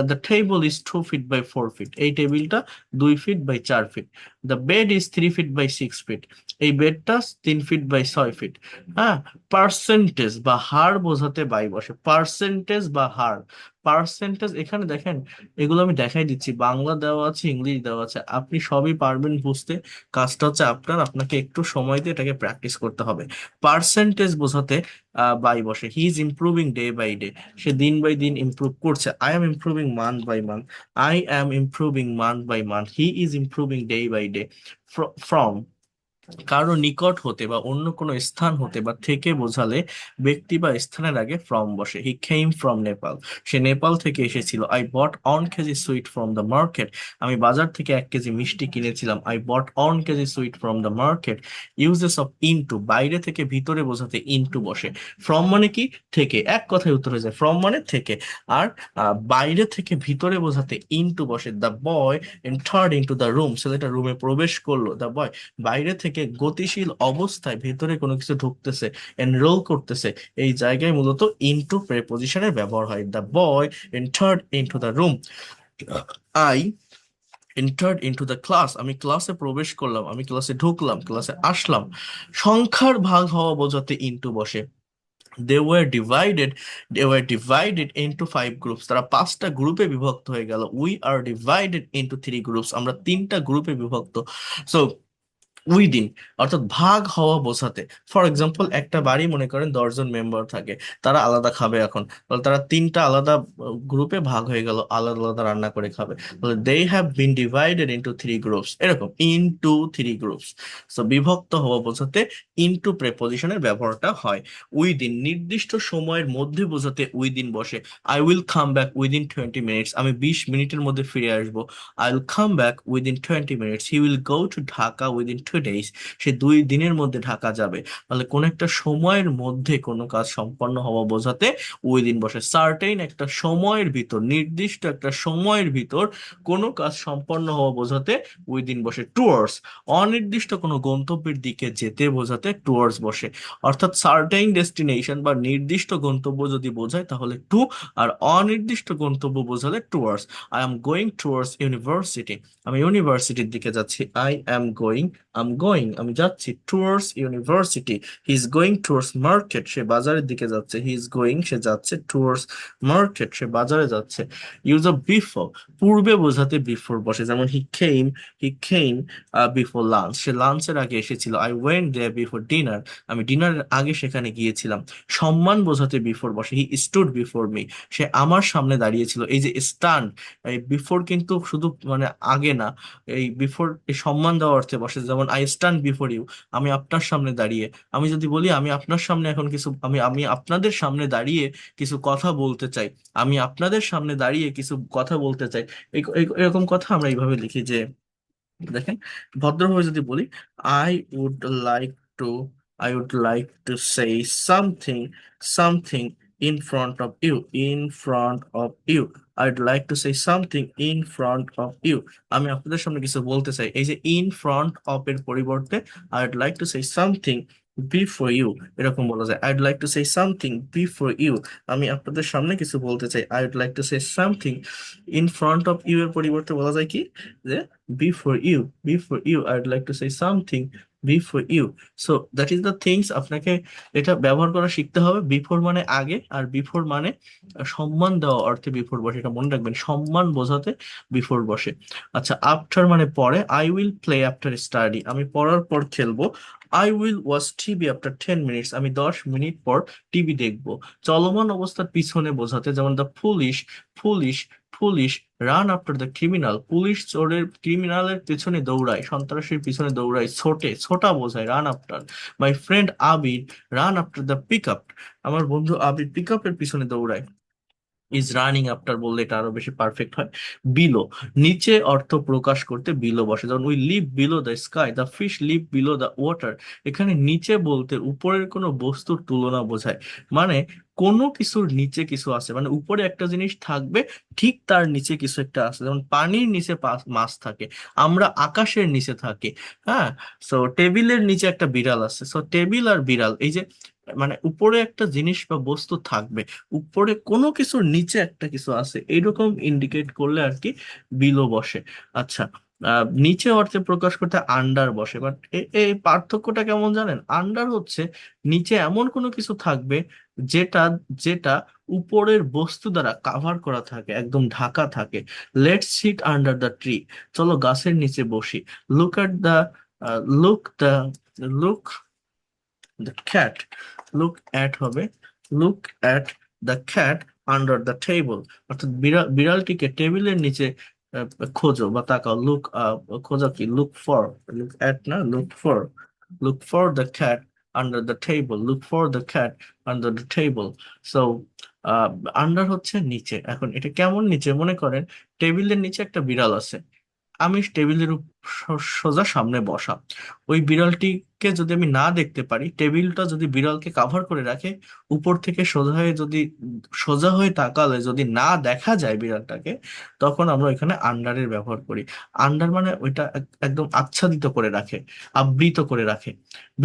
the table is 2 feet by 4 feet, এই টেবিলটা 2 feet by 4 feet, the bed is 3 feet by 6 feet, এই বেডটা 3 ফিট বাই 6 ফিট। হ্যাঁ, পার্সেন্টেজ বা হার বোঝাতে বাই বসে, পার্সেন্টেজ বা হার। পার্সেন্টেজ এখানে দেখেন, এগুলো আমি দেখাই দিচ্ছি, বাংলা দেওয়া আছে, ইংলিশ দেওয়া আছে, আপনি সবই পারবেন বুঝতে। কাজটা হচ্ছে আপনাকে একটু সময় দিয়ে এটাকে প্র্যাকটিস করতে হবে। পার্সেন্টেজ বোঝাতে বাই বসে, he is improving day by day, সে দিন বাই দিন ইমপ্রুভ করছে। I am improving month by month, I am improving month by month, he is improving day by day. From কারো নিকট হতে বা অন্য কোনো স্থান হতে বা থেকে বোঝালে ব্যক্তি বা স্থানের আগে ফ্রম বসে। হি কেম ফ্রম নেপাল, সে নেপাল থেকে এসেছিল। I bought on KG sweet from the market, আমি বাজার থেকে 1 কেজি মিষ্টি কিনেছিলাম। I bought on KG sweet from the market. Uses of into, বাইরে থেকে ভিতরে বোঝাতে ইনটু বসে। ফ্রম মানে কি? থেকে, এক কথায় উত্তর হয়ে যায়, ফ্রম মানে থেকে। আর বাইরে থেকে ভিতরে বোঝাতে ইনটু বসে। The boy entered into the room, ছেলেটা রুমে প্রবেশ করলো। দ্য বয় বাইরে থেকে গতিশীল অবস্থায় ভেতরে কোনো কিছু ঢুকতেছে, এনরোল করতেছে, এই জায়গায় মূলত ইনটু প্রেপোজিশনের ব্যবহার হয়। The boy entered into the room. I entered into the class, আমি ক্লাসে প্রবেশ করলাম, আমি ক্লাসে ঢুকলাম, ক্লাসে আসলাম। সংখ্যার ভাগ হওয়া বোঝাতে ইনটু বসে। They were divided, they were divided into 5 groups, তারা 5টা গ্রুপে বিভক্ত হয়ে গেল। We are divided into 3 groups, আমরা 3টা গ্রুপে বিভক্ত। সো উইদিন অর্থাৎ ভাগ হওয়া বোঝাতে। ফর এক্সাম্পল, একটা বাড়ি মনে করেন 10 জন মেম্বার থাকে, তারা আলাদা খাবে এখন, তাহলে তারা 3টা আলাদা গ্রুপে ভাগ হয়ে গেল, আলাদা আলাদা রান্না করে খাবে। তাহলে they have been divided into 3 groups, এরকম ইনটু 3 গ্রুপস। সো বিভক্ত হওয়া বোঝাতে ইনটু প্রেপোজিশনের ব্যবহারটা হয়। উইদিন নির্দিষ্ট সময়ের মধ্যে বোঝাতে উইদিন বসে। I will come back within 20 minutes, আমি 20 মিনিটের মধ্যে ফিরে আসবো। I will come back within 20 minutes. He will go to Dhaka within 2 days, সে 2 দিনের মধ্যে ঢাকা যাবে। তাহলে কোন একটা সময়ের মধ্যে কোনো কাজ সম্পন্ন হওয়া বোঝাতে উইদিন বসে। সার্টেইন একটা সময়ের ভিতর, নির্দিষ্ট একটা সময়ের ভিতর কোনো কাজ সম্পন্ন হওয়া বোঝাতে উইদিন বসে। টুয়ার্ডস অনির্দিষ্ট কোনো গন্তব্যের দিকে যেতে বোঝাতে টুয়ার্ডস বসে। অর্থাৎ সার্টেইন ডেস্টিনেশন বা নির্দিষ্ট গন্তব্য যদি বোঝায় তাহলে টু, আর অনির্দিষ্ট গন্তব্য বোঝালে towards. I am going towards university, আমি ইউনিভার্সিটির দিকে যাচ্ছি। আই এম গোয়িং, আমি যাচ্ছি towards university. He is going towards market, সে বাজারের দিকে যাচ্ছে। হি ইজ গোয়িং, সে যাচ্ছে, টুয়ার্ডস মার্কেট, সে বাজারে যাচ্ছে। ইউজ অফ বিফোর পূর্বে বোঝাতে বিফোর বসে, যেমন হি কেম বিফোর লাঞ্চ, সে লাঞ্চের আগে এসেছিল। I went there before dinner, আমি ডিনারের আগে সেখানে গিয়েছিলাম। সম্মান বোঝাতে বিফোর বসে। হি স্টুড বিফোর মি, সে আমার সামনে দাঁড়িয়েছিল। এই যে স্টান্ড, এই বিফোর কিন্তু শুধু মানে আগে না, এই বিফোর এই সম্মান দেওয়া অর্থে বসে। যেমন আই স্ট্যান্ড বিফোর ইউ, আমি আপনার সামনে দাঁড়িয়ে। আমি যদি বলি আমি আপনার সামনে এখন কিছু, আমি আমি আপনাদের সামনে দাঁড়িয়ে কিছু কথা বলতে চাই, আমি আপনাদের সামনে দাঁড়িয়ে কিছু কথা বলতে চাই, এরকম কথা আমরা এইভাবে লিখি যে, দেখেন, ভদ্রভাবে যদি বলি, I would like to I would like to say something, something in front of you, in front of you, I'd like to say something in front of you, আমি আপনাদের সামনে কিছু বলতে চাই। এই যে ইন ফ্রন্ট অফ এর পরিবর্তে I'd like to say something before you, এরকম বলা যায়। I'd like to say something before you, আমি আপনাদের সামনে কিছু বলতে চাই। I'd like to say something in front of you এর পরিবর্তে বলা যায় কি, যে before you, before you, I'd like to say something before you. So that is the things, আপনাকে এটা ব্যবহার করা শিখতে হবে। বিফোর মানে আগে, আর বিফোর মানে সম্মান দেওয়া অর্থে বিফোর বসে, এটা মনে রাখবেন, সম্মান বোঝাতে বিফোর বসে। আচ্ছা, আফটার মানে পরে। I will play after study, আমি পড়ার পর খেলবো। I will watch TV after 10 minutes, আমি 10 মিনিট পর টিভি দেখবো। চলমান অবস্থার পিছনে বোঝাতে, যেমন the police, police, police run after the criminal, police চোরের ক্রিমিনালের পেছনে দৌড়ায়, সন্ত্রাসীর পিছনে দৌড়ায়। ছোটে, ছোটা বোঝায় run after. My friend Abir run after the pick up, আমার বন্ধু আবির পিক আপের পিছনে দৌড়ায়। ইজ রানিং আফটার বললে এটা আরো বেশি পারফেক্ট হয়। বিলো নিচে অর্থ প্রকাশ করতে বিলো বসে, যেমন we live below the sky, the fish live below the water. এখানে নিচে বলতে উপরের কোনো বস্তুর তুলনা বোঝায়, মানে কোনো কিছুর নিচে কিছু আছে, মানে উপরে একটা জিনিস থাকবে, ঠিক তার নিচে কিছু একটা আছে। যেমন পানির নিচে মাছ থাকে, আমরা আকাশের নিচে থাকি। হ্যাঁ, সো টেবিলের নিচে একটা বিড়াল আছে। সো টেবিল আর বিড়াল, এই যে মানে উপরে একটা জিনিস বা বস্তু থাকবে, উপরে কোনো কিছুর নিচে একটা কিছু আছে, এইরকম ইন্ডিকেট করলে আর কি বিলো বসে। আচ্ছা, নিচে অর্থে প্রকাশ করতে আন্ডার বসে, বাট এই পার্থক্যটা কেমন জানেন? আন্ডার হচ্ছে নিচে এমন কোনো কিছু থাকবে যেটা যেটা উপরের বস্তু দ্বারা কাভার করা থাকে, একদম ঢাকা থাকে। Let's sit under the tree, চলো গাছের নিচে বসি। Look at the look the look the cat, look at হবে look at the cat under the table, অর্থাৎ বিড়ালটিকে টেবিলের নিচে খোঁজো বা তাকাও। লুক, খোঁজা কি? লুক ফর, লুক অ্যাট না, look for. Look for the cat under the table, look for the cat under the table. So under হচ্ছে নিচে। এখন এটা কেমন নিচে? মনে করেন টেবিলের নিচে একটা বিড়াল আছে, আমি টেবিলের সোজা সামনে বসা। ওই বিড়ালটিকে যদি আমি না দেখতে পারি, টেবিলটা যদি বিড়ালকে কাভার করে রাখে, উপর থেকে সোজা হয়ে তাকালে যদি না দেখা যায় বিড়ালটাকে, তখন আমরা এখানে আন্ডারের ব্যবহার করি। আন্ডার মানে ওইটা একদম আচ্ছাদিত করে রাখে, আবৃত করে রাখে।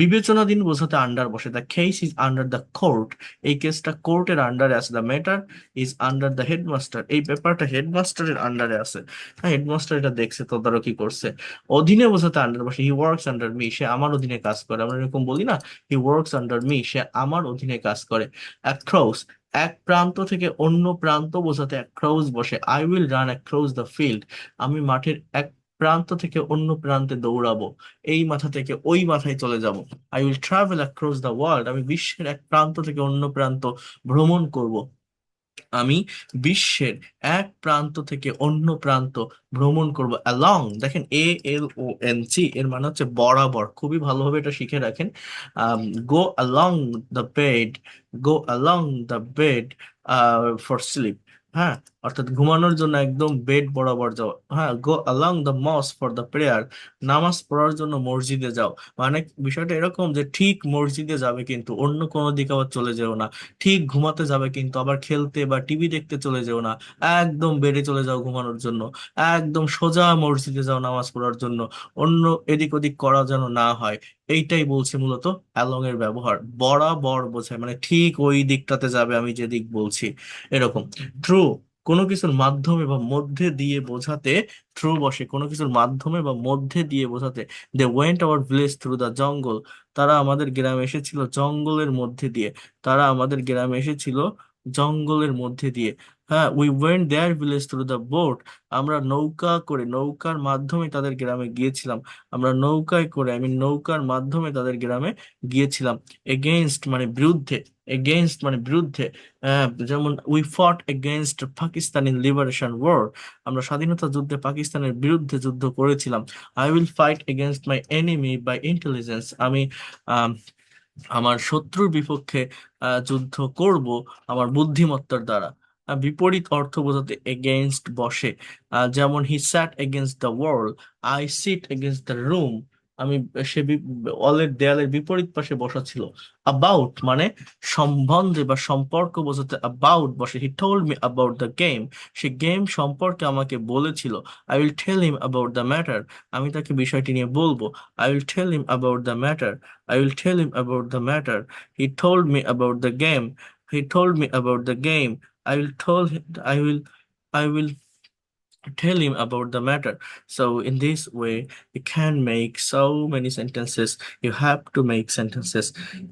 বিবেচনাধীন বোঝাতে আন্ডার বসে। The case is under the court, এই কেসটা কোর্টের আন্ডারে আছে। The matter is under the headmaster, এই ব্যাপারটা হেডমাস্টারের আন্ডারে আছে। হ্যাঁ, হেডমাস্টার এটা দেখছে, তদারকি করছে। অধীনে বোঝাতে আন্ডার বসে। হি ওয়ার্কস আন্ডার মি, সে আমার অধীনে কাজ করে। আমরা এরকম বলি না, হি ওয়ার্কস আন্ডার মি, সে আমার অধীনে কাজ করে। অ্যাক্রস, এক প্রান্ত থেকে অন্য প্রান্ত বোঝাতে অ্যাক্রস বসে। I will run across the field, আমি মাঠের এক প্রান্ত থেকে অন্য প্রান্তে দৌড়াবো, এই মাথা থেকে ওই মাথায় চলে যাব। I will travel across the world, আমি বিশ্বের এক প্রান্ত থেকে অন্য প্রান্ত ভ্রমণ করব। আমি বিশ্বের এক প্রান্ত থেকে অন্য প্রান্ত ভ্রমণ করব। অ্যালং, দেখেন ALONG এর মানে হচ্ছে বরাবর। খুবই ভালোভাবে এটা শিখে রাখেন। Go along the bed, go along the bed for sleep. হ্যাঁ, অর্থাৎ ঘুমানোর জন্য একদম বেড বরাবর যাও। হ্যাঁ, go along the mosque for the prayer, নামাজ পড়ার জন্য মসজিদে যাও। মানে বিষয়টা এরকম যে ঠিক মসজিদে যাবে কিন্তু অন্য কোনো দিকে আবার চলে যেও না। ঠিক ঘুমাতে যাবে কিন্তু আবার খেলতে বা টিভি দেখতে চলে যেও না। একদম বেডে চলে যাও ঘুমানোর জন্য। একদম সোজা মসজিদে যাও নামাজ পড়ার জন্য। অন্য এদিক ওদিক করা যেন না হয়। এইটাই বলছে মূলত অ্যালং এর ব্যবহার। বরাবর বোঝায়, মানে ঠিক ওই দিকটাতে যাবে আমি যেদিক বলছি, এরকম। থ্রু, কোনো কিছুর মাধ্যমে বা মধ্যে দিয়ে বোঝাতে থ্রু বসে। কোনো কিছুর মাধ্যমে বা মধ্যে দিয়ে বোঝাতে। They went our village through the jungle, তারা আমাদের গ্রামে এসেছিল জঙ্গলের মধ্যে দিয়ে। তারা আমাদের গ্রামে এসেছিল জঙ্গলের মধ্যে দিয়ে। হ্যাঁ, we went their village through the boat, আমরা নৌকা করে, নৌকার মাধ্যমে তাদের গ্রামে গিয়েছিলাম। আমরা নৌকায় করে, আমি নৌকার মাধ্যমে তাদের গ্রামে গিয়েছিলাম। এগেইনস্ট মানে বিরুদ্ধে, এগেইনস্ট মানে বিরুদ্ধে। যেমন we fought against Pakistan in liberation war, আমরা স্বাধীনতা যুদ্ধে পাকিস্তানের বিরুদ্ধে যুদ্ধ করেছিলাম। I will fight against my enemy by intelligence, আমি আহ, আমার শত্রুর বিপক্ষে যুদ্ধ করব আমার বুদ্ধিমত্তার দ্বারা। বিপরীত অর্থ বোঝাতে এগেইনস্ট বসে। যেমন he sat against the wall, I sit against the room, আমি ওয়ালের দেয়ালের বিপরীত পাশে বসা ছিল। অ্যাবাউট মানে সম্বন্ধে বা সম্পর্ক বোঝাতে অ্যাবাউট বসে। He told me about the game, সে গেম সম্পর্কে আমাকে বলেছিল। I will tell him about the matter, আমি তাকে বিষয়টি নিয়ে বলবো। I will tell him about the matter, I will tell him about the matter. He told me about the game. He told me about the game. I will tell him about the matter. So in this way, you can make so many sentences. You have to make sentences.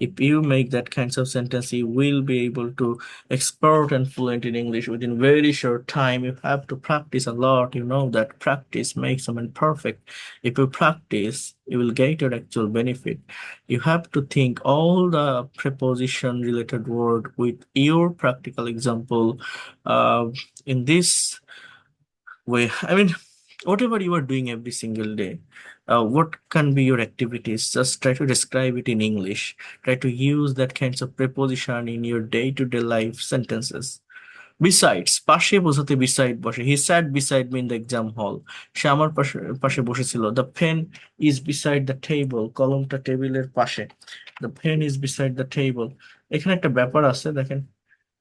If you make that kinds of sentence, you will be able to expert and fluent in English within very short time. You have to practice a lot. You know that practice makes someone perfect. If you practice, you will get your actual benefit. You have to think all the preposition related word with your practical example. Uh, in this way, I mean, whatever you are doing every single day, what can be your activities? Just try to describe it in English. Try to use that kinds of preposition in your day-to-day life sentences. Besides, পাশে বোঝাতে beside বসে। He sat beside me in the exam hall, সে আমার পাশে পাশে বসেছিল। The pen is beside the table, কলমটা টেবিলের পাশে। The pen is beside the table, এখানে একটা ব্যাপার আছে দেখেন।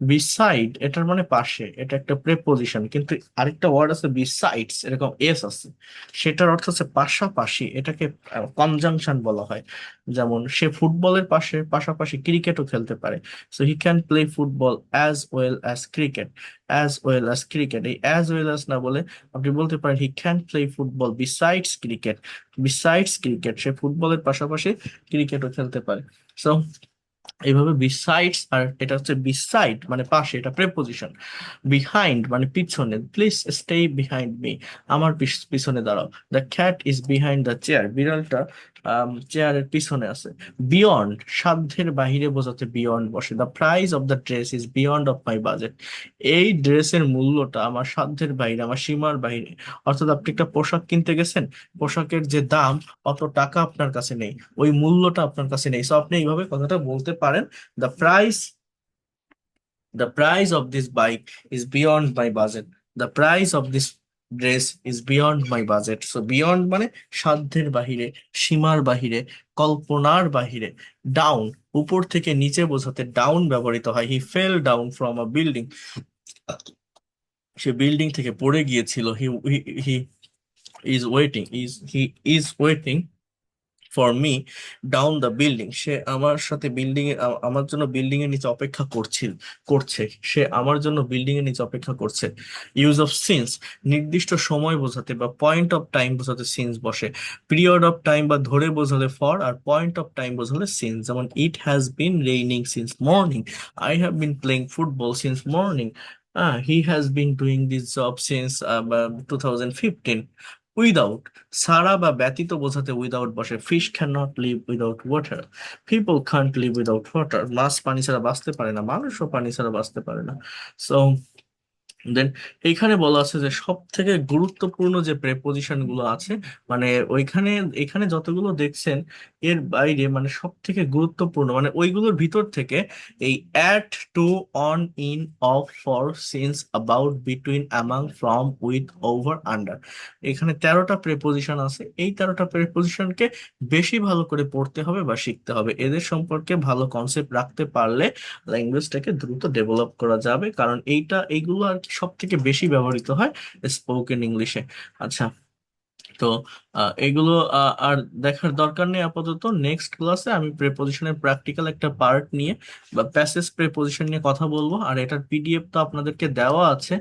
বিসাইড এটার মানে পাশে, এটা একটা প্রেপোজিশন, কিন্তু আরেকটা ওয়ার্ড আছে বিসাইডস, এরকম এস আছে, সেটার অর্থ হচ্ছে পাশাপাশি, এটাকে কনজাংশন বলা হয়। যেমন সে ফুটবলের পাশাপাশি ক্রিকেটও খেলতে পারে, so he can play football as well as cricket, as well as cricket, এই অ্যাজ ওয়েল অ্যাজ না বলে আপনি বলতে পারেন he can play football besides cricket, besides cricket, সে ফুটবলের পাশাপাশি ক্রিকেটও খেলতে পারে। সো এইভাবে বিসাইডস, আর এটা হচ্ছে বিসাইড মানে পাশে, এটা প্রেপোজিশন। বিহাইন্ড মানে পিছনে, প্লিজ স্টে বিহাইন্ড মি, আমার পিছনে দাঁড়াও। The cat is behind the chair, বিড়ালটা চেয়ারের পিছনে আছে। বিয়ন্ড সাধ্যের বাহিরে বোঝাতে বিয়ন্ড বসে। The price of the dress is beyond of my budget, এই ড্রেসের মূল্যটা আমার সাধ্যের বাইরে, আমার সীমার বাইরে। অর্থাৎ আপনি একটা পোশাক কিনতে গেছেন, পোশাকের যে দাম, অত টাকা আপনার কাছে নেই, ওই মূল্যটা আপনার কাছে নেই, সো আপনি এইভাবে কথাটা বলতে পারেন, the price, the price of this bike is beyond my budget, the price of this dress is beyond my budget. So beyond মানে সাধ্যের বাহিরে, সীমার বাহিরে, কল্পনার বাহিরে। ডাউন উপর থেকে নিচে বোঝাতে ডাউন ব্যবহৃত হয়। He fell down from a building, সে বিল্ডিং থেকে পড়ে গিয়েছিল। He is waiting for me down the building, সে আমার সাথে বিল্ডিং এ আমার জন্য বিল্ডিং এর নিচে অপেক্ষা করছে, সে আমার জন্য বিল্ডিং এর নিচে অপেক্ষা করছে। ইউজ অফ সিন্স নির্দিষ্ট সময় বোঝাতে বা পয়েন্ট অফ টাইম বোঝাতে সিন্স বসে। পিরিয়ড অফ টাইম বা ধরে বোঝালে ফর, আর পয়েন্ট অফ টাইম বোঝালে সিন্স। যেমন it has been raining since morning, I have been playing football since morning, he has been doing this job since 2015। Without ছাড়া বা ব্যতীত বোঝাতে উইদাউট বসে। Fish can not live without water, people can't live without water, মাছ পানি ছাড়া বাঁচতে পারে না, মানুষও পানি ছাড়া বাঁচতে পারে না। সো দেন এইখানে বলা আছে যে সব থেকে গুরুত্বপূর্ণ যে প্রেপোজিশন গুলো আছে, মানে ওইখানে, এখানে যতগুলো দেখছেন এর বাইরে মানে সব থেকে গুরুত্বপূর্ণ মানে ওইগুলোর ভিতর থেকে এই at, to, on, in, of, for, since, about, between, among, from, with, over, under, এখানে 13টা প্রেপোজিশন আছে। এই 13টা প্রেপোজিশনকে বেশি ভালো করে পড়তে হবে বা শিখতে হবে, এদের সম্পর্কে ভালো কনসেপ্ট রাখতে পারলে ল্যাঙ্গুয়েজটাকে দ্রুত ডেভেলপ করা যাবে, কারণ এইগুলো আর কি সব থেকে বেশি ব্যবহৃত হয় স্পোকেন ইংলিশে। আচ্ছা, তো এগুলো আর দেখার দরকার নেই আপাতত। নেক্সট ক্লাসে আমি প্রেপোজিশনের প্র্যাকটিক্যাল একটা পার্ট নিয়ে বা প্যাসেজ প্রেপোজিশন নিয়ে কথা বলবো, আর এটার পিডিএফ তো আপনাদেরকে দেওয়া আছে।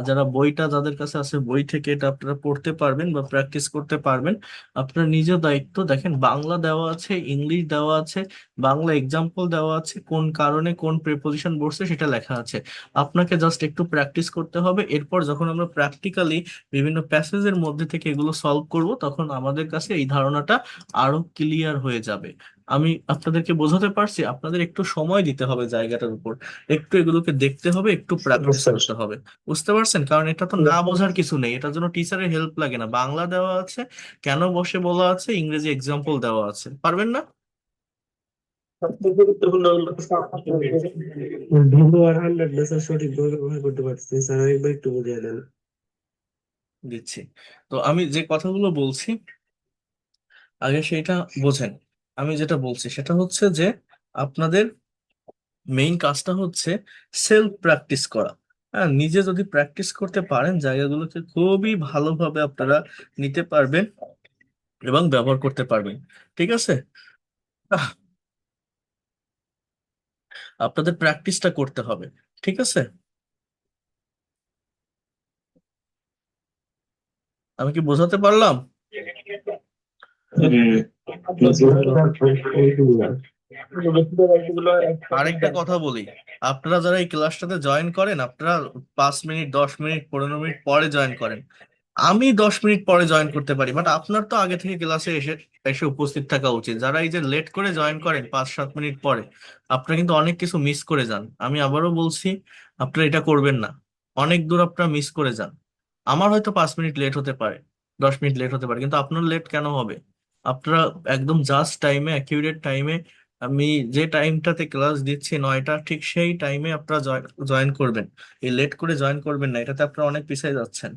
যারা বইটা যাদের কাছে আছে বই থেকে এটা আপনারা পড়তে পারবেন বা প্র্যাকটিস করতে পারবেন। আপনার নিজের দায়িত্ব দেখেন, বাংলা দেওয়া আছে, ইংলিশ দেওয়া আছে, বাংলা এক্সাম্পল দেওয়া আছে, কোন কারণে কোন প্রেপোজিশন বসছে সেটা লেখা আছে। আপনাকে জাস্ট একটু প্র্যাকটিস করতে হবে। এরপর যখন আমরা প্র্যাকটিক্যালি বিভিন্ন প্যাসেজের মধ্যে থেকে এগুলো সলভ করব, তখন আমাদের কাছে এই ধারণাটা আরো ক্লিয়ার হয়ে যাবে। আমি আপনাদেরকে বোঝাতে পারছি? আপনাদের একটু সময় দিতে হবে জায়গাটার উপর, একটু এগুলোকে দেখতে হবে, একটু প্র্যাকটিস স্যার করতে হবে। বুঝতে পারছেন? কারণ এটা তো না বোঝার কিছু নেই, এটার জন্য টিচারের হেল্প লাগে না। বাংলা দেওয়া আছে, কেন বসে বলা আছে, ইংরেজি এক্সাম্পল দেওয়া আছে, পারবেন না? সবচেয়ে গুরুত্বপূর্ণ হলো ভুল আর 100 স্যার সঠিকভাবে ব্যবহার করতে পারতেছি স্যার একবার একটু বুঝিয়ে দেন। দিচ্ছি। তো আমি যে কথাগুলো বলছি আগে সেটা বোঝেন। আমি যেটা বলছি সেটা হচ্ছে যে আপনাদের মেইন কাজটা হচ্ছে সেলফ প্র্যাকটিস করা। হ্যাঁ, নিজে যদি প্র্যাকটিস করতে পারেন জায়গাগুলোকে খুবই ভালোভাবে আপনারা নিতে পারবেন এবং ব্যবহার করতে পারবেন। ঠিক আছে? আহ, আপনাদের প্র্যাকটিসটা করতে হবে। ঠিক আছে? আমি কি বোঝাতে পারলাম? আরেকটা কথা বলি, আপনারা যারা এই ক্লাসটাতে জয়েন করেন, আপনারা 5 মিনিট, 10 মিনিট, 15 মিনিট পরে জয়েন করেন। আমি 10 মিনিট পরে জয়েন করতে পারি, বাট আপনার তো আগে থেকে ক্লাসে এসে এসে উপস্থিত থাকা উচিত। যারা এই যে লেট করে জয়েন করেন 5-7 মিনিট পরে, আপনারা কিন্তু অনেক কিছু মিস করে যান। আমি আবারও বলছি, আপনারা এটা করবেন না। অনেক দূর আপনারা মিস করে যান। আমার হয়তো 5 মিনিট লেট হতে পারে, 10 মিনিট লেট হতে পারে, কিন্তু আপনার লেট কেন হবে? আপনারা একদম জাস্ট টাইমে, অ্যাকিউরেট টাইমে, আমি যে টাইমটাতে ক্লাস দিচ্ছি 9টা, ঠিক সেই টাইমে আপনারা জয়েন করবেন। এই লেট করে জয়েন করবেন না, এটাতে আপনারা অনেক পিছিয়ে যাচ্ছেন।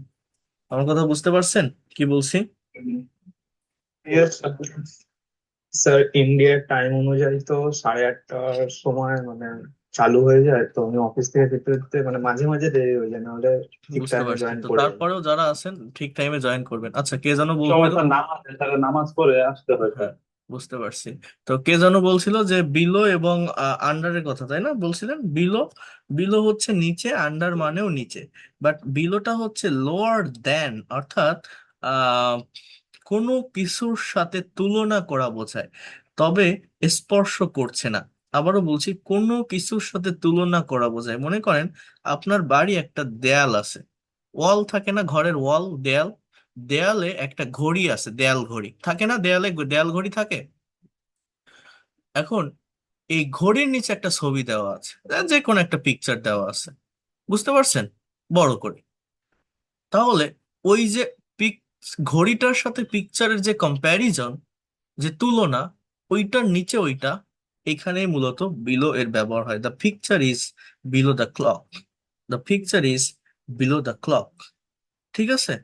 আমার কথা বুঝতে পারছেন কি বলছি? স্যার ইন্ডিয়ার টাইম অনুযায়ী তো 8:30টার সময় মানে চালু হয়ে যায়, তো আমি অফিস থেকে ফিরতে ফিরতে মানে মাঝে মাঝে দেরি হয়ে যায়, নাহলে ঠিক বুঝতে টাইমে পারছি, জয়েন তো করে যাই। তারপরেও যারা আছেন ঠিক টাইমে জয়েন করবেন। আচ্ছা, কে যেন সময় বলছিল। তার নামাজ, তাহলে নামাজ পড়ে আসতে হয় তো। হ্যাঁ, বুঝতে পারছি। তো কে যেন বলছিল যে বিলো এবং আন্ডারের কথা, তাই না? বলছিলেন বিলো। বিলো হচ্ছে নিচে, আন্ডার মানেও নিচে। বাট বিলোটা হচ্ছে লোয়ার দেন, অর্থাৎ আহ কোনো কিছুর সাথে তুলনা করা বোঝায়, তবে স্পর্শ করছে না। আবারও বলছি, কোনো কিছুর সাথে তুলনা করা বোঝায়। মনে করেন আপনার বাড়ি একটা দেয়াল আছে, ওয়াল থাকে না, ঘরের ওয়াল, দেয়াল। দেয়ালে একটা ঘড়ি আছে, দেয়াল ঘড়ি থাকে না, দেয়ালে দেয়াল ঘড়ি থাকে। এখন এই ঘড়ির নিচে একটা ছবি দেওয়া আছে, যে কোনো একটা পিকচার দেওয়া আছে, বুঝতে পারছেন, বড় করে। তাহলে ওই যে পিক ঘড়িটার সাথে পিকচারের যে কম্প্যারিজন, যে তুলনা, ওইটার নিচে ওইটা, এখানে মূলত বিলো এর ব্যবহার হয়। The picture is below the clock. The picture is below the clock. ঠিক আছে?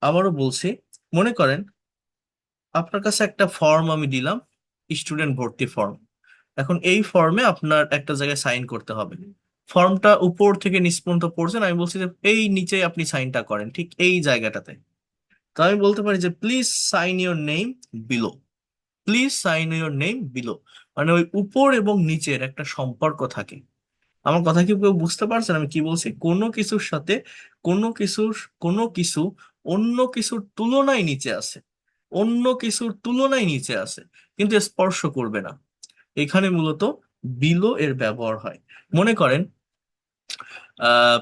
আবারও বলছি, মনে করেন আপনার কাছে একটা ফর্ম আমি দিলাম, স্টুডেন্ট ভর্তি ফর্ম। এখন এই ফর্মে আপনার একটা জায়গায় সাইন করতে হবে। ফর্মটা উপর থেকে নিচ পর্যন্ত পড়ছেন, আমি বলছি যে এই নিচে আপনি সাইনটা করেন, ঠিক এই জায়গাটাতে। তো আমি বলতে পারি যে please sign your name below. Please sign your name below, মানে ওই উপর এবং নিচের একটা সম্পর্ক থাকে। আমার কথা কি কেউ বুঝতে পারছেন আমি কি বলছি? কোনো কিছুর সাথে কোনো কিছুর কোনো কিছু অন্য কিছুর তুলনায় নিচে আছে, অন্য কিছুর তুলনায় নিচে আছে, কিন্তু স্পর্শ করবে না। এখানে মূলত বিলো এর ব্যবহার হয়। মনে করেন আহ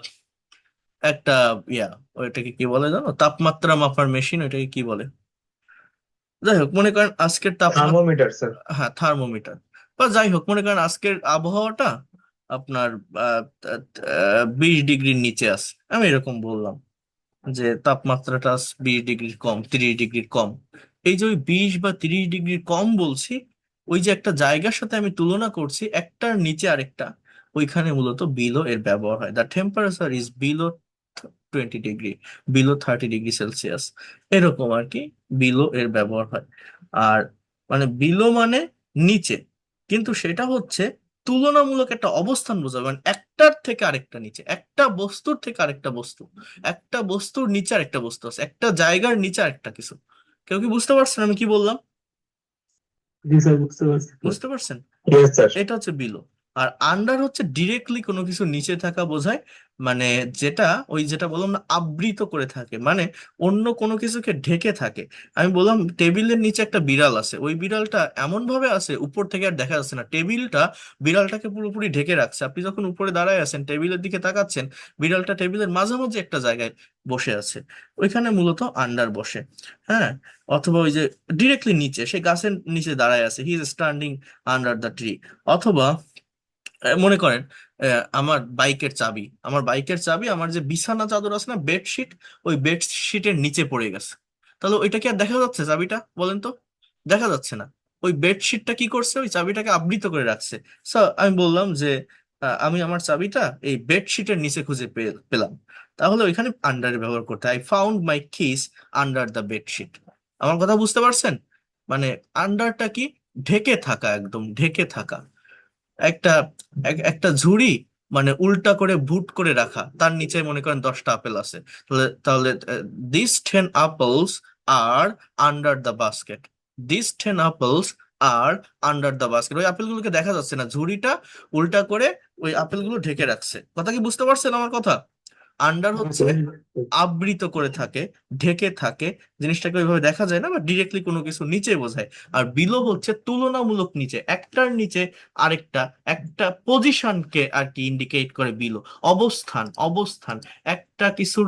একটা ইয়া, ওইটাকে কি বলে জানো, তাপমাত্রা মাপার মেশিন, ওইটাকে কি বলে? যাই হোক, মনে করেন আজকের তাপমাত্রা, থার্মোমিটার স্যার। হ্যাঁ থার্মোমিটার। বা যাই হোক, মনে করেন আজকের আবহাওয়াটা আপনার 20 ডিগ্রির নিচে আছে, আমি এরকম বললাম যে তাপমাত্রাটা 20 ডিগ্রির কম, 30 ডিগ্রির কম। এই যে ওই 20 বা 30 ডিগ্রির কম বলছি, ওই যে একটা জায়গার সাথে আমি তুলনা করছি, একটার নিচে আরেকটা, ওইখানে মূলত বিলো এর ব্যবহার হয়। The temperature is below 20 degree, below 30 degree Celsius, এরকম আর কি বিলো এর ব্যবহার হয়। আর মানে বিলো মানে নিচে, কিন্তু সেটা হচ্ছে তুলনামূলক একটা অবস্থান বোঝাবে, মানে একটার থেকে আরেকটা নিচে, একটা বস্তুর থেকে আরেকটা বস্তু, একটা বস্তুর নিচে আরেকটা বস্তু আছে, একটা জায়গার নিচে আরেকটা কিছু। কেউ কি বুঝতে পারছেন আমি কি বললাম? জি স্যার, বুঝতে পারছি স্যার। বুঝতে পারছেন? Yes sir. এটা হচ্ছে বিলো। আর আন্ডার হচ্ছে ডিরেক্টলি কোনো কিছু নিচে থাকা বোঝায়, মানে যেটা ওই যেটা বললাম না, আবৃত করে থাকে, মানে অন্য কোনো কিছুকে ঢেকে থাকে। আমি বললাম টেবিলের নিচে একটা বিড়াল আছে, ওই বিড়ালটা এমন ভাবে আছে উপর থেকে আর দেখা যাচ্ছে না, টেবিলটা বিড়ালটাকে পুরোপুরি ঢেকে রাখছে। আপনি যখন উপরে দাঁড়ায় আছেন, টেবিলের দিকে তাকাচ্ছেন, বিড়ালটা টেবিলের মাঝামাঝি একটা জায়গায় বসে আছে, ওইখানে মূলত আন্ডার বসে। হ্যাঁ, অথবা ওই যে ডিরেক্টলি নিচে, সে গাছের নিচে দাঁড়ায় আছে, he is standing under the tree. অথবা মনে করেন আমার বাইকের চাবি, আমার যে বিছানা চাদর আছে না, বেডশিট, ওই বেডশিটের নিচে পড়ে গেছে। তাহলে ওইটা কি আর দেখা যাচ্ছে চাবিটা? বলেন তো, দেখা যাচ্ছে না। ওই বেডশিটটা কি করছে, ওই চাবিটাকে আবৃত করে রাখছে। আমি বললাম যে আমি আমার চাবিটা এই বেডশিটের নিচে খুঁজে পেলাম। তাহলে ওইখানে আন্ডার ব্যবহার করতে, I found my kiss under the bedsheet. আমার কথা বুঝতে পারছেন? মানে আন্ডারটা কি, ঢেকে থাকা, একদম ঢেকে থাকা। একটা একটা ঝুড়ি মানে উল্টা করে ভুট করে রাখা, তার নিচে মনে করেন 10টা আপেল আছে। তাহলে তাহলে this 10 apples are under the basket. This 10 apples are under the basket, ওই আপেলগুলোকে দেখা যাচ্ছে না, ঝুড়িটা উল্টা করে ওই আপেলগুলো ঢেকে রাখছে। কথা কি বুঝতে পারছেন আমার কথা? আন্ডার হ্যাঁ হচ্ছে স্যার। আবৃত করে থাকে, ঢেকে থাকে, জিনিসটাকে ওইভাবে দেখা যায় না, বা ডিরেক্টলি কোনো কিছু নিচে বোঝায়। আর বিলো হচ্ছে তুলনামূলক নিচে, একটার নিচে আরেকটা, একটা পজিশনকে আর কি ইন্ডিকেট করে বিলো। অবস্থান, অবস্থান, একটা কিছুর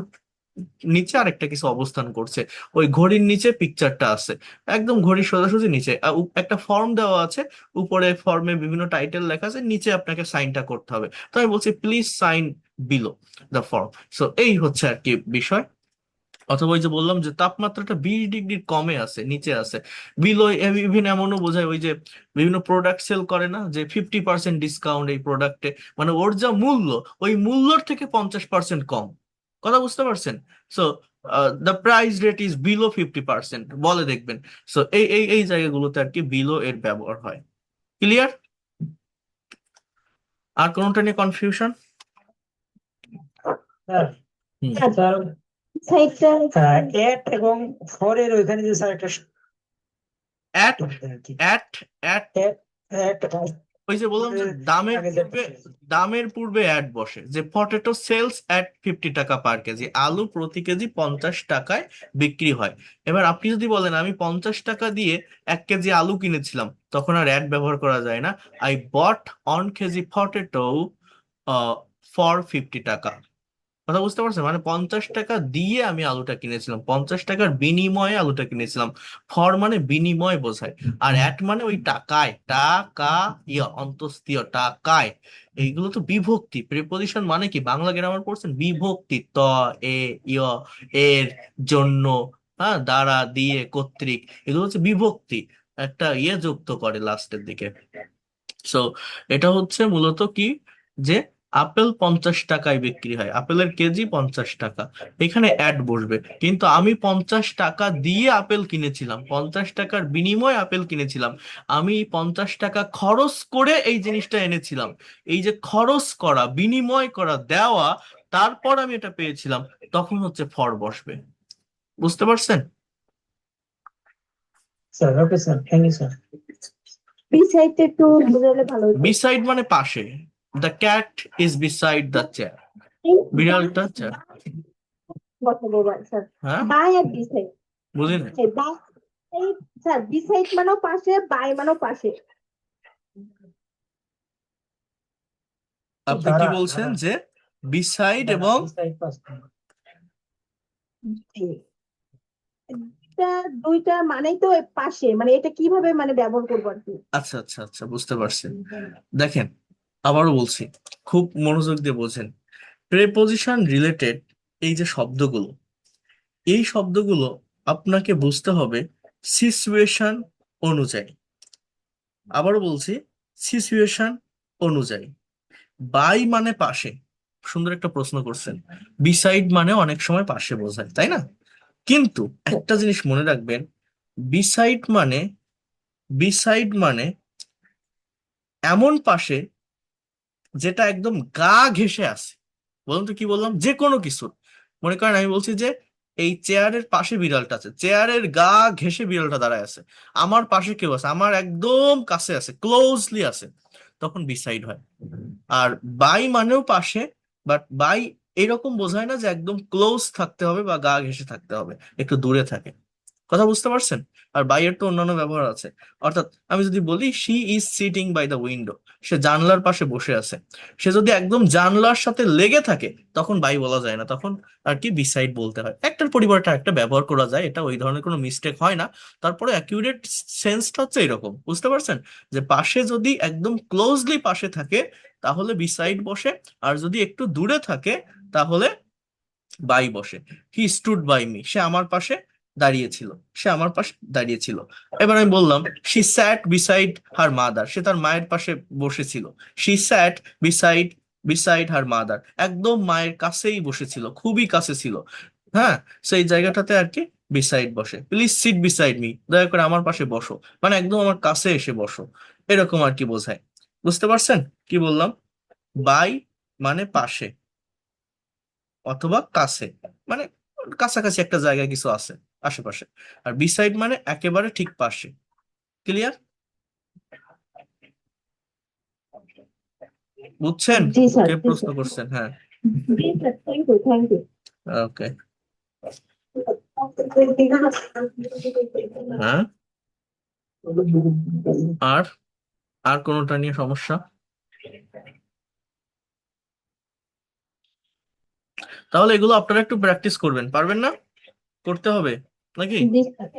নিচে আরেকটা কিছু অবস্থান করছে। ওই ঘড়ির নিচে পিকচারটা আছে, একদম ঘড়ির সোজাসুজি নিচে। একটা ফর্ম দেওয়া আছে, উপরে ফর্মে বিভিন্ন টাইটেল লেখা আছে, নিচে আপনাকে সাইনটা করতে হবে। তো আমি বলছি please sign below the form. So এই হচ্ছে আর কি বিষয়। অথবা ওই যে বললাম যে তাপমাত্রাটা 20 ডিগ্রির কমে আছে, নিচে আছে, বিলো। ইভেন এমনও বোঝায়, ওই যে বিভিন্ন প্রোডাক্ট সেল করে না, যে 50% ডিসকাউন্ট এই প্রোডাক্টে, মানে ওর যা মূল্য, ওই মূল্যর থেকে 50% কম। কথা বুঝতে পারছেন? So the price rate is below 50% বলে দেখবেন। সো এই জায়গাগুলোতে আর কি বিলো এর ব্যবহার হয়। ক্লিয়ার? আর কোনোটা নিয়ে কনফিউশন? স্যার হুম। স্যার সাইডটা এট এবং ফরের ওইখানে যে স্যার একটা অ্যাট আর কি অ্যাট অ্যাট এট ওই যে বললাম যে আগে যেটা দামের পূর্বে অ্যাড বসে, যে পটেটো সেলস অ্যাট 50 টাকা পার কেজি, আলু প্রতি কেজি 50 টাকায় বিক্রি হয়। এবার আপনি যদি বলেন আমি 50 টাকা দিয়ে 1 কেজি আলু কিনেছিলাম, তখন আর অ্যাড ব্যবহার করা যায় না। I bought 1 KG potato for 50 টাকা। কথা বুঝতে পারছেন? মানে 50 টাকা দিয়ে আমি আলুটা কিনেছিলাম, 50 টাকার বিনিময়ে আলুটা কিনেছিলাম। ফর মানে বিনিময় বোঝায়, আর অ্যাট মানে ওই টাকায়, টাকা অন্তস্তীয় টাকায়। এইগুলো তো বিভক্তি। প্রিপজিশন মানে কি, বাংলা গ্রামার পড়ছেন? বিভক্তি, ত, এ, ইয়, এর, জন্য, হ্যাঁ, দ্বারা, দিয়ে, কর্তৃক, এগুলো হচ্ছে বিভক্তি। একটা যুক্ত করে লাস্টের দিকে। সো এটা হচ্ছে মূলত কি, যে আপেল 50 টাকায় বিক্রি হয়, আপেলের কেজি 50 টাকা, এখানে অ্যাড বসবে। কিন্তু আমি 50 টাকা দিয়ে আপেল কিনেছিলাম, 50 টাকার বিনিময়ে আপেল কিনেছিলাম, আমি 50 টাকা খরচ করে এই জিনিসটা এনেছিলাম। এই যে খরচ করা, বিনিময় করা, দেওয়া, তারপর আমি এটা পেয়েছিলাম, তখন হচ্ছে ফর বসবে। বুঝতে পারছেন? Sir. Okay sir, thank you sir. বি সাইডটা একটু বোঝালে ভালো হতো। বিসাইড মানে পাশে। The cat is beside the chair. বিড়ালটা চেয়ার। বসাবো স্যার। হ্যাঁ, বাই আর বি সাইড। বুঝি না। বাই স্যার, বি সাইড মানেও পাশে, বাই মানেও পাশে। আপনি কি ধারা বলছেন ধারা যে বিসাইড ধারা এবং বিসাইড পাস। এটা দুইটা মানেই তো পাশে, মানে এটা কিভাবে মানে ব্যবহার করবো আর কি। আচ্ছা আচ্ছা আচ্ছা, বুঝতে পারছি। দেখেন, আবারও বলছি, খুব মনোযোগ দিয়ে বোঝেন। প্রেপোজিশন রিলেটেড এই যে শব্দগুলো, এই শব্দগুলো আপনাকে বুঝতে হবে সিচুয়েশন অনুযায়ী। আবারও বলছি, সিচুয়েশন অনুযায়ী। বাই মানে পাশে, সুন্দর একটা প্রশ্ন করছেন। বিসাইড মানে অনেক সময় পাশে বোঝায়, তাই না? কিন্তু একটা জিনিস মনে রাখবেন, বিসাইড মানে বিসাইড মানে এমন পাশে যেটা একদম গা ঘেঁষে আছে। বলুন তো কি বললাম? যে কোনো কিছু। মনে করেন আমি বলছি যে এই চেয়ারের পাশে বিড়ালটা আছে, চেয়ারের গা ঘেঁষে বিড়ালটা দাঁড়ায় আছে, আমার পাশে কেউ আছে, আমার একদম কাছে আছে, ক্লোজলি আছে, তখন বিসাইড হয়। আর বাই মানেও পাশে, বাট বাই এরকম বোঝায় না যে একদম ক্লোজ থাকতে হবে বা গা ঘেঁষে থাকতে হবে, একটু দূরে থাকে। কথা বুঝতে পারছেন? আর বাই এর তো অন্যান্য ব্যবহার আছে। অর্থাৎ আমি যদি বলি she is sitting by the window, সে জানলার পাশে বসে আছে, সে যদি একদম জানলার সাথে লেগে থাকে, তখন বাই বলা যায় না, তখন আর কি বিসাইড বলতে হয়। একটার পরিবর্তে একটা ব্যবহার করা যায়, এটা ওই ধরনের কোনো মিস্টেক হয় না। তারপরে অ্যাকিউরেট সেন্সটা হচ্ছে এরকম, বুঝতে পারছেন? যে পাশে যদি একদম ক্লোজলি পাশে থাকে, তাহলে বিসাইড বসে, আর যদি একটু দূরে থাকে, তাহলে বাই বসে। হি স্টুড বাই মি, সে আমার পাশে দাঁড়িয়েছিল, সে আমার পাশে দাঁড়িয়েছিল। এবার আমি বললাম she sat beside her mother, সে তার মায়ের পাশে বসেছিল। She sat beside beside her mother, একদম মায়ের কাছেই বসেছিল, খুবই কাছে ছিল। হ্যাঁ, সেই জায়গাটাতে আর কি বিসাইড বসে। প্লিজ সিট বিসাইড মি, দয়া করে আমার পাশে বসো, মানে একদম আমার কাছে এসে বসো, এরকম আর কি বোঝায়। বুঝতে পারছেন কি বললাম? বাই মানে পাশে অথবা কাছে, মানে কাছাকাছি একটা জায়গায় কিছু আছে, আশেপাশে। আর বিসাইড মানে একেবারে ঠিক পাশে। ক্লিয়ার? বুঝছেন? জি স্যার, কে জি প্রশ্ন স্যার। করছেন? হ্যাঁ, জি sir, thank you, thank you. Okay. হ্যাঁ, আর আর কোনোটা নিয়ে সমস্যা? তাহলে এগুলো আপনারা একটু প্র্যাকটিস করবেন, পারবেন না? করতে হবে নাকি? জি স্যার।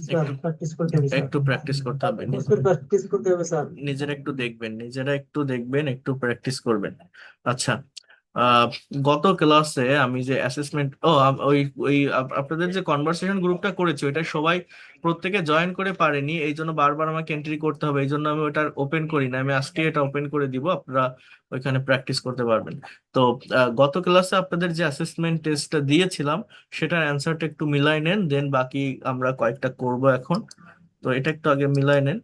স্যার একটু প্র্যাকটিস করতে হবে স্যার। একটু প্র্যাকটিস করতে হবে। প্র্যাকটিস করতে হবে স্যার। নিজেরা একটু দেখবেন, নিজেরা একটু দেখবেন, একটু প্র্যাকটিস করবেন। আচ্ছা, আহ, গত ক্লাসে আমি যে অ্যাসেসমেন্ট, ওই ওই আপনাদের যে কনভারসেশন গ্রুপটা করেছি, ওইটা সবাই প্রত্যেকে জয়েন করে পারেনি, এই জন্য বারবার আমাকে এন্ট্রি করতে হবে, এই জন্য আমি ওটা ওপেন করি না। আমি আজকে এটা ওপেন করে দিব, আপনারা ওইখানে প্র্যাকটিস করতে পারবেন। তো গত ক্লাসে আপনাদের যে অ্যাসেসমেন্ট টেস্টটা দিয়েছিলাম, সেটার অ্যান্সারটা একটু মিলাই নেন, দেন বাকি আমরা কয়েকটা করব এখন। তো এটা একটু আগে মিলাই নেন।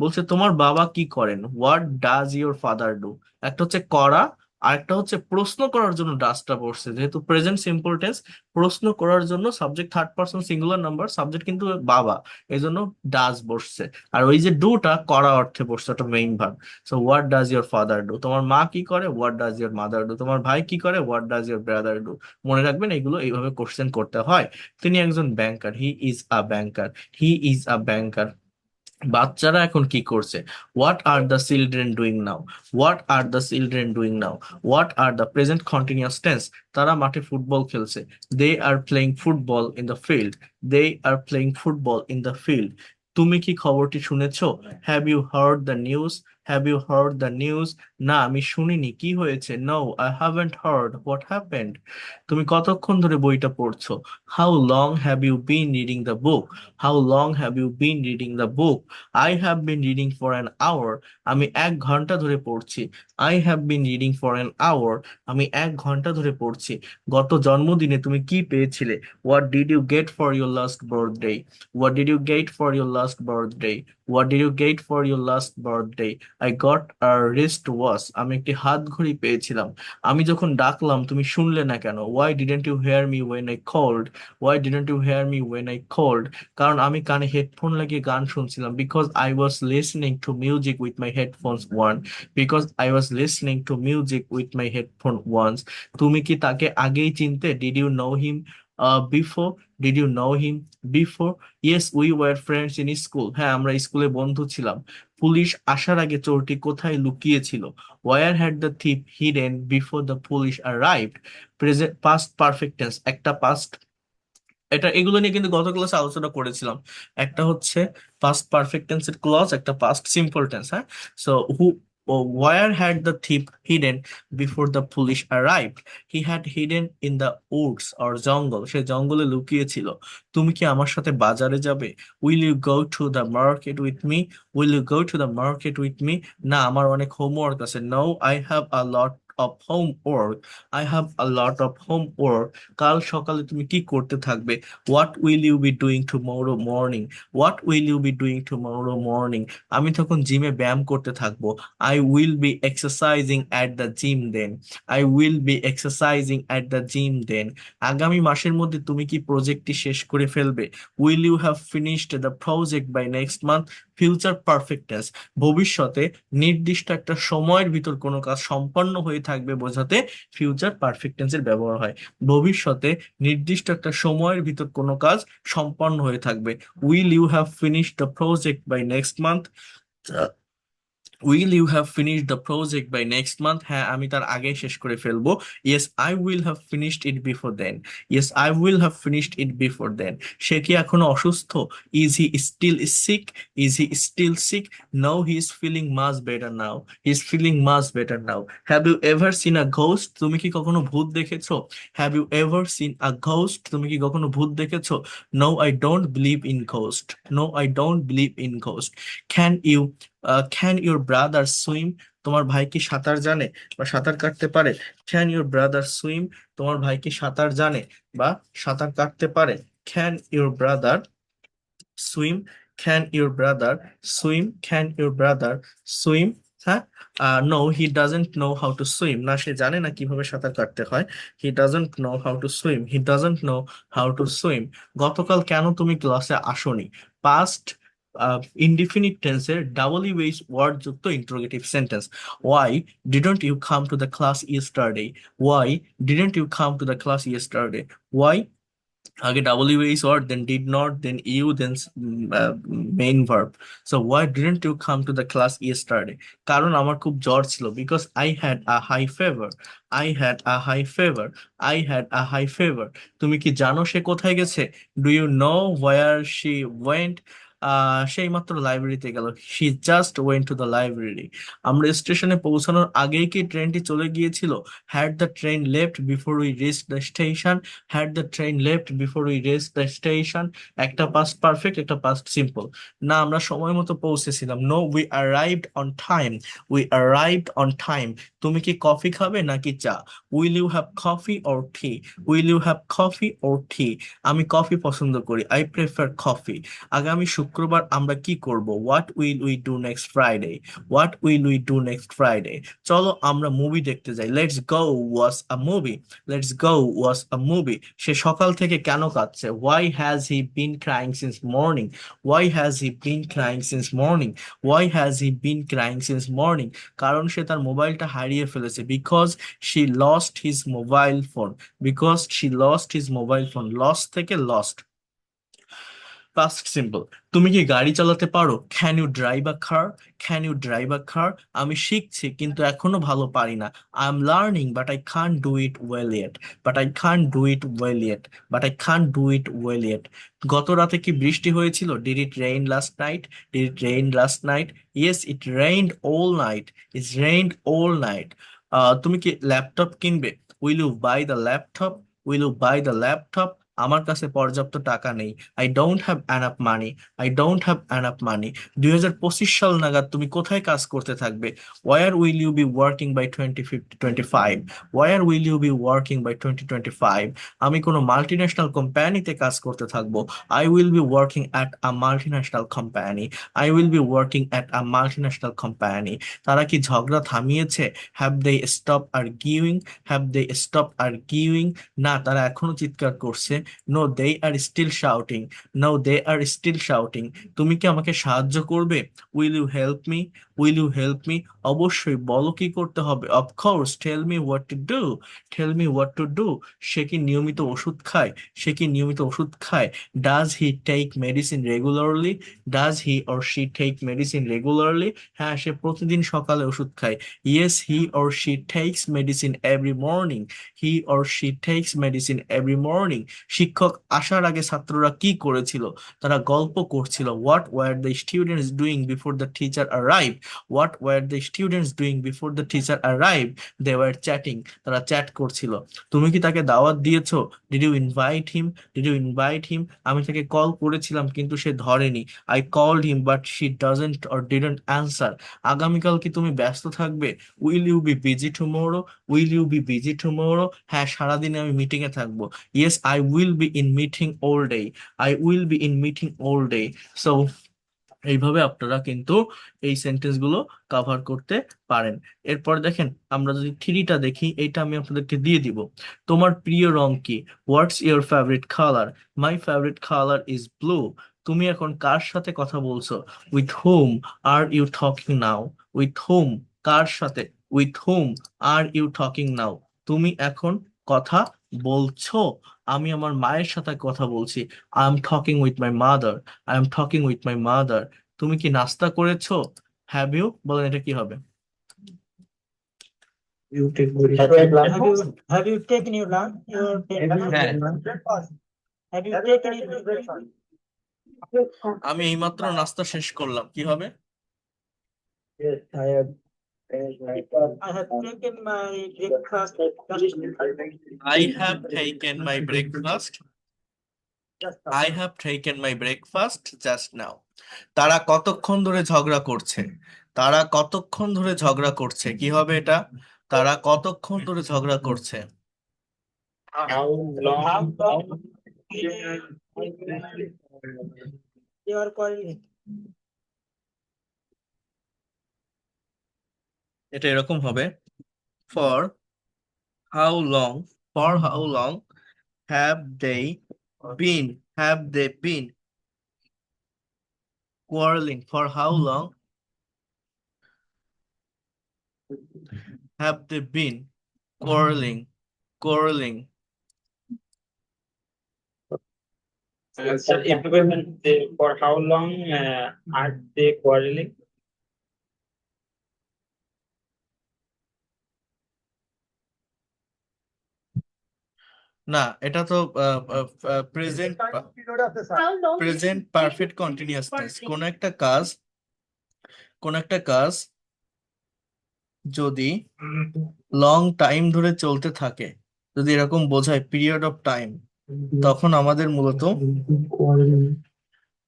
বলছে তোমার বাবা কি করেন, what does your father do. একটা হচ্ছে করা, আর একটা হচ্ছে প্রশ্ন করার জন্য ডাজটা বসছে, যেহেতু প্রেজেন্ট সিম্পল টেন্স, প্রশ্ন করার জন্য subject third person singular number, subject কিন্তু বাবা, এই জন্য ডাজ বসছে। আর ওই যে ডুটা করা অর্থে বসছে, ওটা main verb. So what does your father do, তোমার মা কি করে, what does your mother do, তোমার ভাই কি করে, what does your brother do. মনে রাখবেন এগুলো এইভাবে কোশ্চেন করতে হয়। তিনি একজন ব্যাংকার, he is a banker, he is a ব্যাংকার। বাচ্চারা এখন কি করছে, what are the children doing now, what are the children doing now, what are the present continuous tense, তারা মাঠে ফুটবল খেলছে, they are playing football in the field, they are playing football in the field. তুমি কি খবরটি শুনেছো, have you heard the news, have you heard the news. না আমি শুনিনি, কি হয়েছে, no I haven't heard, what happened. তুমি কতক্ষণ ধরে বইটা পড়ছো, how long have you been reading the book, how long have you been reading the book. I have been reading for an hour, আমি 1 ঘন্টা ধরে পড়ছি, I have been reading for an hour, আমি 1 ঘন্টা ধরে পড়ছি। গত জন্মদিনে তুমি কি পেয়েছিলে, what did you get for your last birthday, what did you get for your last birthday, what did you get for your last birthday. I got a wrist watch, আমি একটি হাত ঘড়ি পেয়েছিলাম। আমি যখন ডাকলাম তুমি শুনলে না কেন, why didn't you hear me when I called, why didn't you hear me when I called. কারণ আমি কানে হেডফোন লাগিয়ে গান শুনছিলাম, because I was listening to music with my headphones one, because I was listening to music with my headphone once. তুমি কি তাকে আগেই চিনতে, did you know him before, did you know him before. Yes we were friends in school, হ্যাঁ আমরা স্কুলে বন্ধু ছিলাম। পুলিশ আসার আগে চোরটি কোথায় লুকিয়েছিল, where had the thief hidden before the police arrived. Present past perfect tense, একটা পাস্ট, এটা এগুলো নিয়ে কিন্তু গত ক্লাসে আলোচনা করেছিলাম। একটা হচ্ছে পাস্ট পারফেক্ট টেন্সের ক্লজ, একটা পাস্ট সিম্পল টেন্স, হ্যাঁ। So who, where had the thief hidden before the police arrived? He had hidden in the woods or jungle, সে জঙ্গলে লুকিয়েছিল। তুমি কি আমার সাথে বাজারে যাবে, will you go to the market with me, will you go to the market with me। না আমার অনেক হোমওয়ার্ক আছে, no I have a lot of homework, I have a lot of homework। কাল সকালে তুমি কি করতে থাকবে, what will you be doing tomorrow morning, what will you be doing tomorrow morning। আমি তখন জিমে ব্যায়াম করতে থাকবো, I will be exercising at the gym then, I will be exercising at the gym then। আগামী মাসের মধ্যে তুমি কি প্রজেক্টটি শেষ করে ফেলবে, will you have finished the project by next month। Future perfect tense, ভবিষ্যতে নির্দিষ্ট একটা সময়ের ভিতর কোনো কাজ সম্পন্ন হয়ে থাকবে বোঝাতে ফিউচার পারফেক্ট টেন্সের ব্যবহার হয়। ভবিষ্যতে নির্দিষ্ট একটা সময়ের ভিতর কোনো কাজ সম্পন্ন হয়ে থাকবে, will you have finished the project by next month, will you have finished the project by next month, হ্যাঁ আমি তার আগে শেষ করে ফেলবো, yes I will have finished it before then, yes I will have finished it before then. সে কি এখনো অসুস্থ, is he still sick, is he still sick. No he is feeling much better now, he is feeling much better now. Have you ever seen a ghost, তুমি কি কখনো ভূত দেখেছো, have you ever seen a ghost, তুমি কি কখনো ভূত দেখেছো। No I don't believe in ghost, no I don't believe in ghost. Can you, can your brother swim, তোমার ভাই কি সাঁতার জানে বা সাঁতার কাটতে পারে। ক্যান ইউর ব্রাদার সুইম, তোমার ভাই কি সাঁতার জানে বা সাঁতার কাটতে পারে। Can your brother swim, can your brother swim, can your brother swim. হ্যাঁ, no he doesn't know how to swim, না সে জানে না কিভাবে সাঁতার কাটতে হয়। He doesn't know how to swim, he doesn't know how to swim. গতকাল কেন তুমি ক্লাসে আসোনি, পাস্ট ইনডিফিনিট টেন্সের ডাবল ইউএইচ ওয়ার্ড যুক্ত interrogative sentence. Why didn't you come to the class yesterday, why didn't you come to the class yesterday. Why আগে WH word, then did not, then you, then main verb. So why didn't you come to the class yesterday? কারণ আমার খুব জ্বর ছিল, because I had a high fever, I had a high fever, I had a high fever। তুমি কি জানো সে কোথায় গেছে, do you know where she went? সেই মাত্র লাইব্রেরিতে গেল, she just went to the library। আমরা স্টেশনে পৌঁছানোর আগেই কি ট্রেনটি চলে গিয়েছিল, had the train left before we reached the station, had the train left before we reached the station। একটা পাস্ট পারফেক্ট, একটা পাস্ট সিম্পল। না আমরা সময় মতো পৌঁছেছিলাম, no we arrived on time, we arrived on time। তুমি কি coffee খাবে নাকি চা, will you have coffee or tea, will you have coffee or tea। আমি কফি পছন্দ করি, I prefer coffee। আগামী শুক্রবার শুক্রবার আমরা কি করব? What will we do next Friday? What will we do next Friday? চলো আমরা মুভি দেখতে যাই। Let's go watch a movie. Let's go watch a movie. সে সকাল থেকে কেন কাঁদছে? Why has he been crying since morning? Why has he been crying since morning? Why has he been crying since morning? কারণ সে তার মোবাইলটা হারিয়ে ফেলেছে। Because she lost his mobile phone. Because she lost his mobile phone. Lost থেকে lost. Past simple. তুমি কি গাড়ি চালাতে পারো? Can you drive a car? Can you drive a car? আমি শিখছি কিন্তু এখনো ভালো পারি না। I am learning but I can't do it well yet. But I can't do it well yet. But I can't do it well yet. গত রাতে কি বৃষ্টি হয়েছিল? Did it rain last night? Did it rain last night? Yes it rained all night. It's rained all night. তুমি কি laptop কিনবে? Will you buy the laptop? Will you buy the laptop? আমার কাছে পর্যাপ্ত টাকা নেই। I don't have enough money. I don't have enough money. 2025 সাল নাগাদ তুমি কোথায় কাজ করতে থাকবে? Where will you be working by 2025? Where will you be working by 2025? আমি কোনো মাল্টিন্যাশনাল কোম্পানিতে কাজ করতে থাকবো। I will be working at a multinational company. I will be working at a multinational company. তারা কি ঝগড়া থামিয়েছে? Have they stop arguing? Have they stop arguing? না, তারা এখনো চিৎকার করছে। No they are still shouting. No they are still shouting. তুমি কি আমাকে সাহায্য করবে? Will you help me? Will you help me? অবশ্যই, বলো কি করতে হবে। Of course, tell me what to do. Tell me what to do. সে কি নিয়মিত ওষুধ খায়? সে কি নিয়মিত ওষুধ খায়? Does he take medicine regularly? Does he or she take medicine regularly? হ্যাঁ, সে প্রতিদিন সকালে ওষুধ খায়। Yes he or she takes medicine every morning. He or she takes medicine every morning. শিক্ষক আসার আগে ছাত্ররা কি করেছিল? তারা গল্প করছিল। What were the students doing before the teacher arrive? What were the students doing before the teacher arrive? They were chatting. তারা চ্যাট করছিল। তুমি কি তাকে দাওয়াত দিয়েছো? Did you invite him? Did you invite him? আমি তাকে কল করেছিলাম কিন্তু সে ধরেনি। I called him but she doesn't or didn't answer. আগামীকাল কি তুমি ব্যস্ত থাকবে? Will you be busy tomorrow? Will you be busy tomorrow? হ্যাঁ, সারাদিনে আমি মিটিং এ থাকবো। Yes, I will be in meeting all day. I will be in meeting all day. So এইভাবে আপনারা কিন্তু এই সেন্টেন্স গুলো কভার করতে পারেন। এরপর দেখেন, আমরা যদি থ্রিটা দেখি, এটা আমি আপনাদেরকে দিয়ে দিব। তোমার প্রিয় রং কি? What's your favourite colour? My favourite colour is blue. তুমি এখন কার সাথে কথা বলছো? With whom are you talking now? With whom, কার সাথে? With whom are you talking now? তুমি এখন কথা বলছো? আমি আমার মায়ের সাথে কথা বলছি। I am talking with my mother. I am talking with my mother. তুমি কি নাস্তা করেছো? হ্যাভ ইউ, বলেন এটা কি হবে? You take very Have you taken your lunch? হ্যাঁ, Breakfast? Have you taken your breakfast? আমি এইমাত্র নাস্তা শেষ করলাম, কি হবে? Yes, I have. I have taken my breakfast. I have taken my breakfast. I have taken my breakfast just now. তারা কতক্ষণ ধরে ঝগড়া করছে? তারা কতক্ষণ ধরে ঝগড়া করছে, কি হবে এটা? তারা কতক্ষণ ধরে ঝগড়া করছে? How long you are calling? এটা এরকম হবে, for how long. For how long have they been? Have they been quarreling? For how long have they been quarreling? Quarreling. Sir, if you for how long are they quarreling? না, এটা তো present How long? Present perfect continuous tense. কোন একটা কাজ যদি long time ধরে চলতে থাকে, যদি এরকম বোঝায় পিরিয়ড অফ টাইম, তখন আমাদের মূলত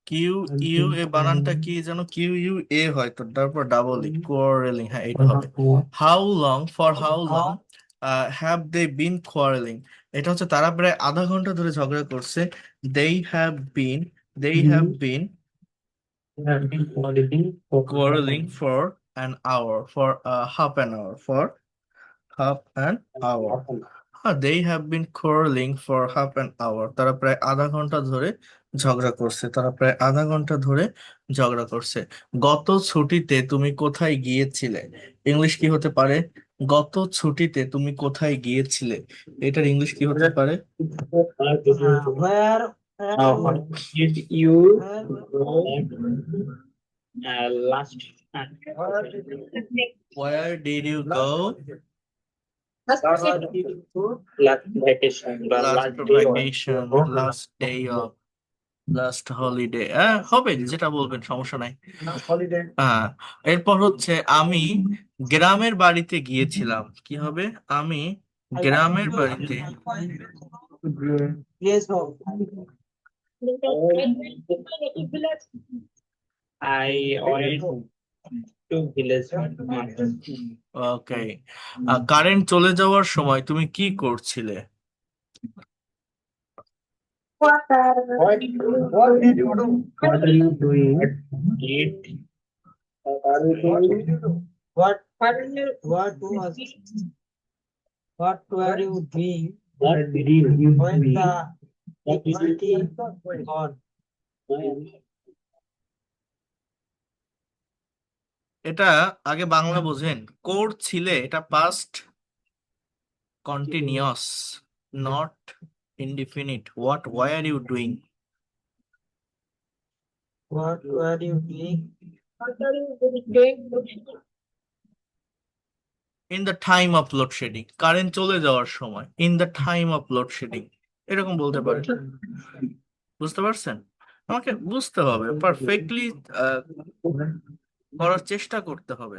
কিউ ইউ এ বানানটা কি যেন? কিউ ইউ এ হয়তো, তারপর ডাবল ই, কোয়ারেলিং। হ্যাঁ, এটা হবে। How long, for how long have they been quarrelling? এটা হচ্ছে তারা প্রায় আধা ঘন্টা ধরে ঝগড়া করছে। They have been have been quarreling for an hour, for half an hour, for half an hour. They have been quarreling for half an hour. তারা প্রায় আধা ঘন্টা ধরে ঝগড়া করছে। তারা প্রায় আধা ঘন্টা ধরে ঝগড়া করছে। গত ছুটিতে তুমি কোথায় গিয়েছিলে? ইংলিশ কি হতে পারে? গত ছুটিতে তুমি কোথায় গিয়েছিলে? এটার ইংলিশ কি হতে পারে? Where did you go last Where did you go last vacation বা last last day of vacation, last day of, last holiday? হবে, যেটা বলবেন, সমস্যা নাই। holiday. এরপর হচ্ছে আমি গ্রামের বাড়িতে গিয়েছিলাম। কি হবে? আমি গ্রামের বাড়িতে I went to village market. Okay. Current চলে যাওয়ার সময় তুমি কি করছিলে? What did you do? What are you doing? Eat What did you do? What were you doing What did you when do? the equality gone? এটা আগে বাংলা বোঝেন। করছিলে, এটা past continuous, not indefinite. What were you doing? What were you doing? In the time of load shedding, current চলে যাওয়ার সময়। In the time of load shedding, এরকম বলতে পারে। বুঝতে পারছেন? আমাকে বুঝতে হবে, পারফেক্টলি করার চেষ্টা করতে হবে।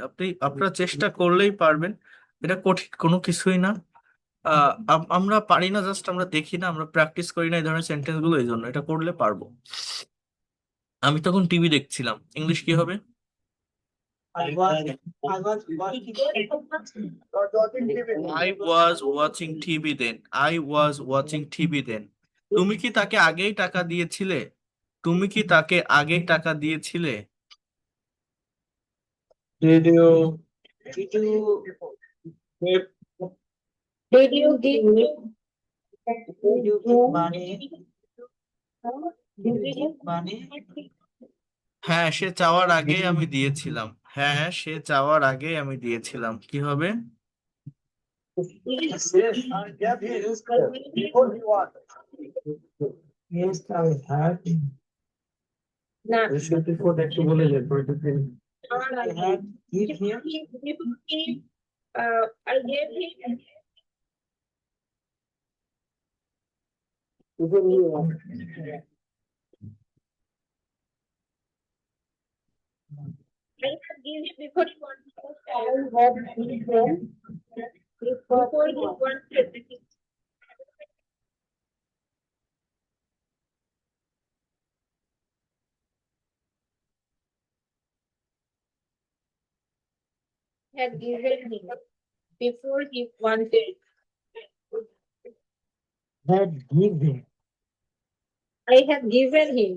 আপনারা চেষ্টা করলেই পারবেন। এটা কঠিন কোনো কিছুই না। আমরা পারি না, জাস্ট আমরা দেখি না, আমরা প্র্যাকটিস করি না এই ধরনের সেন্টেন্স গুলো, এই জন্য। এটা করলে পারবো। আমি তখন টিভি দেখছিলাম। ইংলিশ কি হবে? I was watching I was watching TV then. I was watching TV then. তুমি কি তাকে আগেই টাকা দিয়েছিলে? তুমি কি তাকে আগেই টাকা দিয়েছিলে? Did you Did you give money? Did you give money? হ্যাঁ, সে চাওয়ার আগেই আমি দিয়েছিলাম। হ্যাঁ, সে চাওয়ার আগেই আমি দিয়েছিলাম। কি হবে? Yes, I gave him before he wanted. Yes, I had. একটু বলে যান, পরে দিন। I had give him. I gave him I have given him before he wanted. I have given before he wanted. Had given him before he wanted. Had given. I have given him.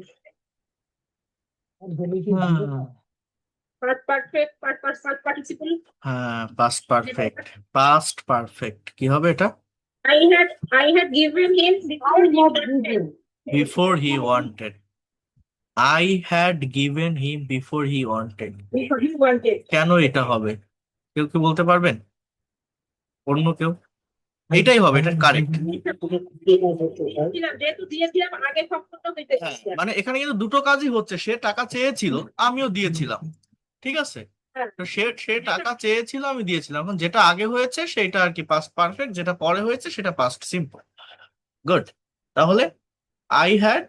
Past perfect, past participle. হ্যাঁ, past perfect. Past perfect কি হবে এটা? I had given him before he wanted. Before he wanted. I had given him before he wanted. Before he wanted. কেন এটা হবে? কেউ কি বলতে পারবেন? অন্য কেউ? এটাই হবে, এটা কারেক্ট। যেহেতু দিয়েছিলাম আগে সম্পূর্ণ হইতে মানে এখানে কিন্তু দুটো কাজই হচ্ছে। সে টাকা চেয়েছিল, আমিও দিয়েছিলাম। ঠিক আছে? হ্যাঁ। তো সে টাকা চেয়েছিল, আমি দিয়েছিলাম। এখন যেটা আগে হয়েছে সেটা আর কি পাস্ট পারফেক্ট, যেটা পরে হয়েছে সেটা পাস্ট সিম্পল। গুড। তাহলে I had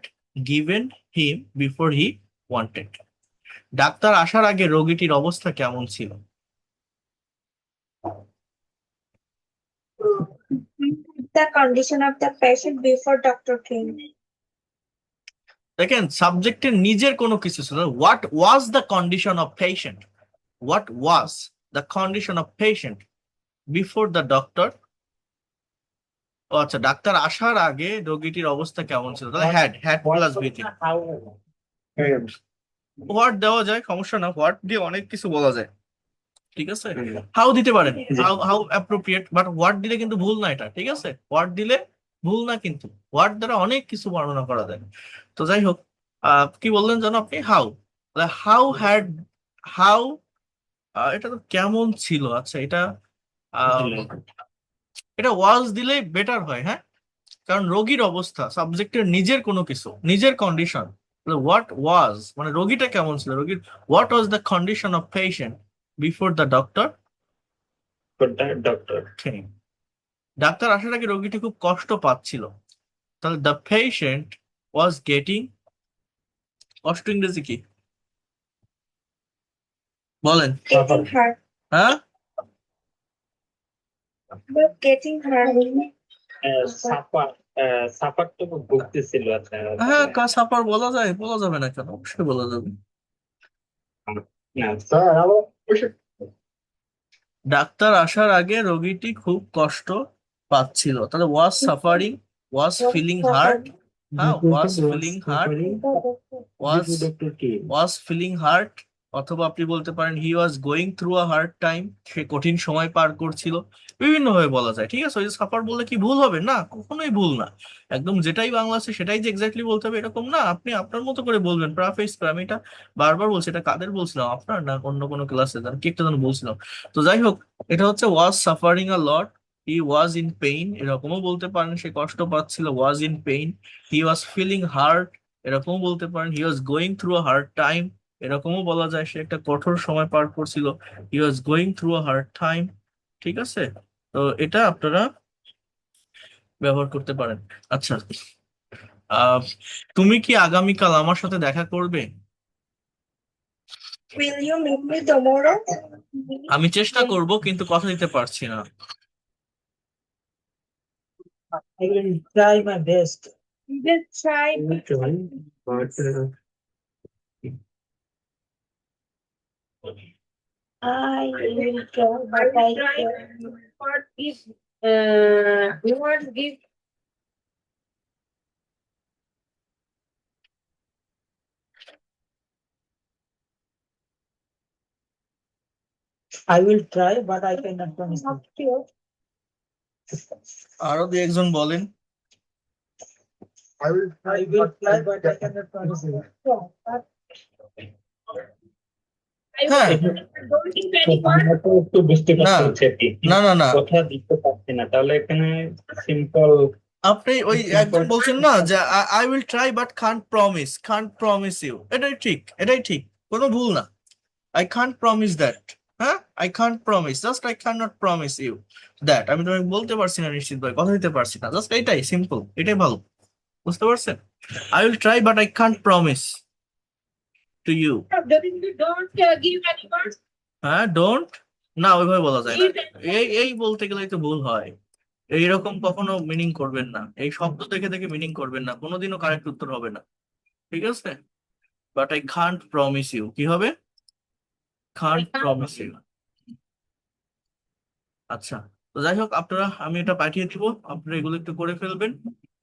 given him before he wanted. Doctor আসার আগে রোগীটির অবস্থা কেমন ছিল? The condition of the patient before doctor came. দেখেন, সাবজেক্টের নিজের কোনো কিছু ছিল। What was the condition of patient? What was the condition of patient before the doctor? ও আচ্ছা, ডাক্তার আসার আগে রোগীটির অবস্থা কেমন ছিল? তাহলে হ্যাড প্লাস ভিটি। হোয়াট দেওয়া যায়, সমস্যা না, হোয়াট দিয়ে অনেক কিছু বলা যায়, ঠিক আছে। হাউ দিতে পারেন, জি। How how appropriate, but what দিলে কিন্তু ভুল না, এটা ঠিক আছে, হোয়াট দিলে ভুল না, কিন্তু হোয়াট দ্বারা অনেক কিছু বর্ণনা করা যায়। তো যাই হোক, কি বললেন জানো আপনি, হাউ, হাউ হ্যাড, হাউ, এটা তো কেমন ছিল, আচ্ছা এটা আহ, ছিল। এটা ওয়াজ দিলেই বেটার হয়, হ্যাঁ, কারণ রোগীর অবস্থা, সাবজেক্টের নিজের কোনো কিছু, নিজের কন্ডিশন, হোয়াট ওয়াজ মানে রোগীটা কেমন ছিল, রোগীর what was the condition of patient before the doctor For the doctor. came। Doctor আসার আগে রোগীটি খুব কষ্ট পাচ্ছিল, তাহলে দ্য পেশেন্ট ওয়াজ গেটিং, কষ্ট ইংরেজি কি বলেন, Getting hurt. হ্যাঁ, But getting hurt. সাফার, সাফারটুকু ভুগতেছিল। আচ্ছা, হ্যাঁ সাপার বলা যায়, বলা যাবে না কেন, অবশ্যই বলা যাবে। না, ডাক্তার আসার আগে রোগীটি খুব কষ্ট পাচ্ছিল, তাহলে was suffering, was feeling hurt, হ্যাঁ was feeling hurt, was doctor কে ওয়াজ ফিলিং হার্ট, অথবা আপনি বলতে পারেন he was going through a hard time, সে কঠিন সময় পার করছিল, বিভিন্ন ভাবে বলা যায়, ঠিক আছে। ওই যে সাফার বললে কি ভুল হবে না, কখনোই ভুল না, একদম যেটাই বাংলা আছে সেটাই যে এক্স্যাক্টলি বলতে হবে এরকম না, আপনি আপনার মতো করে বলবেন, প্রাফেস করে। আমি এটা বারবার বলছি, এটা কাদের বলছিলাম, আপনার না অন্য কোনো ক্লাসে জান কি একটা যেন বলছিলাম। তো যাই হোক, এটা হচ্ছে was suffering a lot, he was in pain, এরকমও বলতে পারেন সে কষ্ট পাচ্ছিল, was in pain, he was feeling hard, এরকমও বলতে পারেন, he was going through a hard time, এরকমও বলা যায় সে একটা কঠোর সময় পার করছিল, he was going through a hard time, ঠিক আছে। তো এটা আপনারা ব্যবহার করতে পারেন। আচ্ছা, আহ তুমি কি আগামীকাল আমার সাথে দেখা করবে? Will you meet me tomorrow? আমি চেষ্টা করব, কিন্তু কথা দিতে পারছি না। I will try my best. Will try. But I will try, but I can. What if, you want to give I will try, but I cannot promise you. Not sure. আরো দু একজন বলেন। I will I will try, but I cannot promise you. Yeah, but I হ্যাঁ, don't give any word? আমরা তো একটু বুঝতে না, পারছি আর কি। না না না, কথা দিতে পারছি না, তাহলে এখানে সিম্পল। আপনি ওই একজন বলছেন না যে I will try but can't promise you, এটাই ঠিক, এটাই ঠিক, কোনো ভুল না। আই কান্ট প্রমিস দ্যাট, হ্যাঁ I can't promise, just I can not promise you that, আমি তোমাকে বলতে পারছি না নিশ্চিত ভাবে, কথা দিতে পারছি না, জাস্ট এটাই সিম্পল, এটাই ভালো, বুঝতে পারছেন। I will try but I can't promise to you, Don't give any words. হ্যাঁ ডোন্ট, না ওইভাবে বলা যায় না, Give any- এই বলতে গেলেই তো ভুল হয়, এইরকম কখনো মিনিং করবেন না, এই শব্দ দেখে দেখে মিনিং করবেন না, কোনোদিনও কারেক্ট উত্তর হবে না, ঠিক আছে। But I can't promise you, কি হবে, কান্ট can't প্রমিস ইউ। আচ্ছা, তো যাই হোক, আপনারা, আমি এটা পাঠিয়ে দিব, আপনারা এগুলো একটু করে ফেলবেন,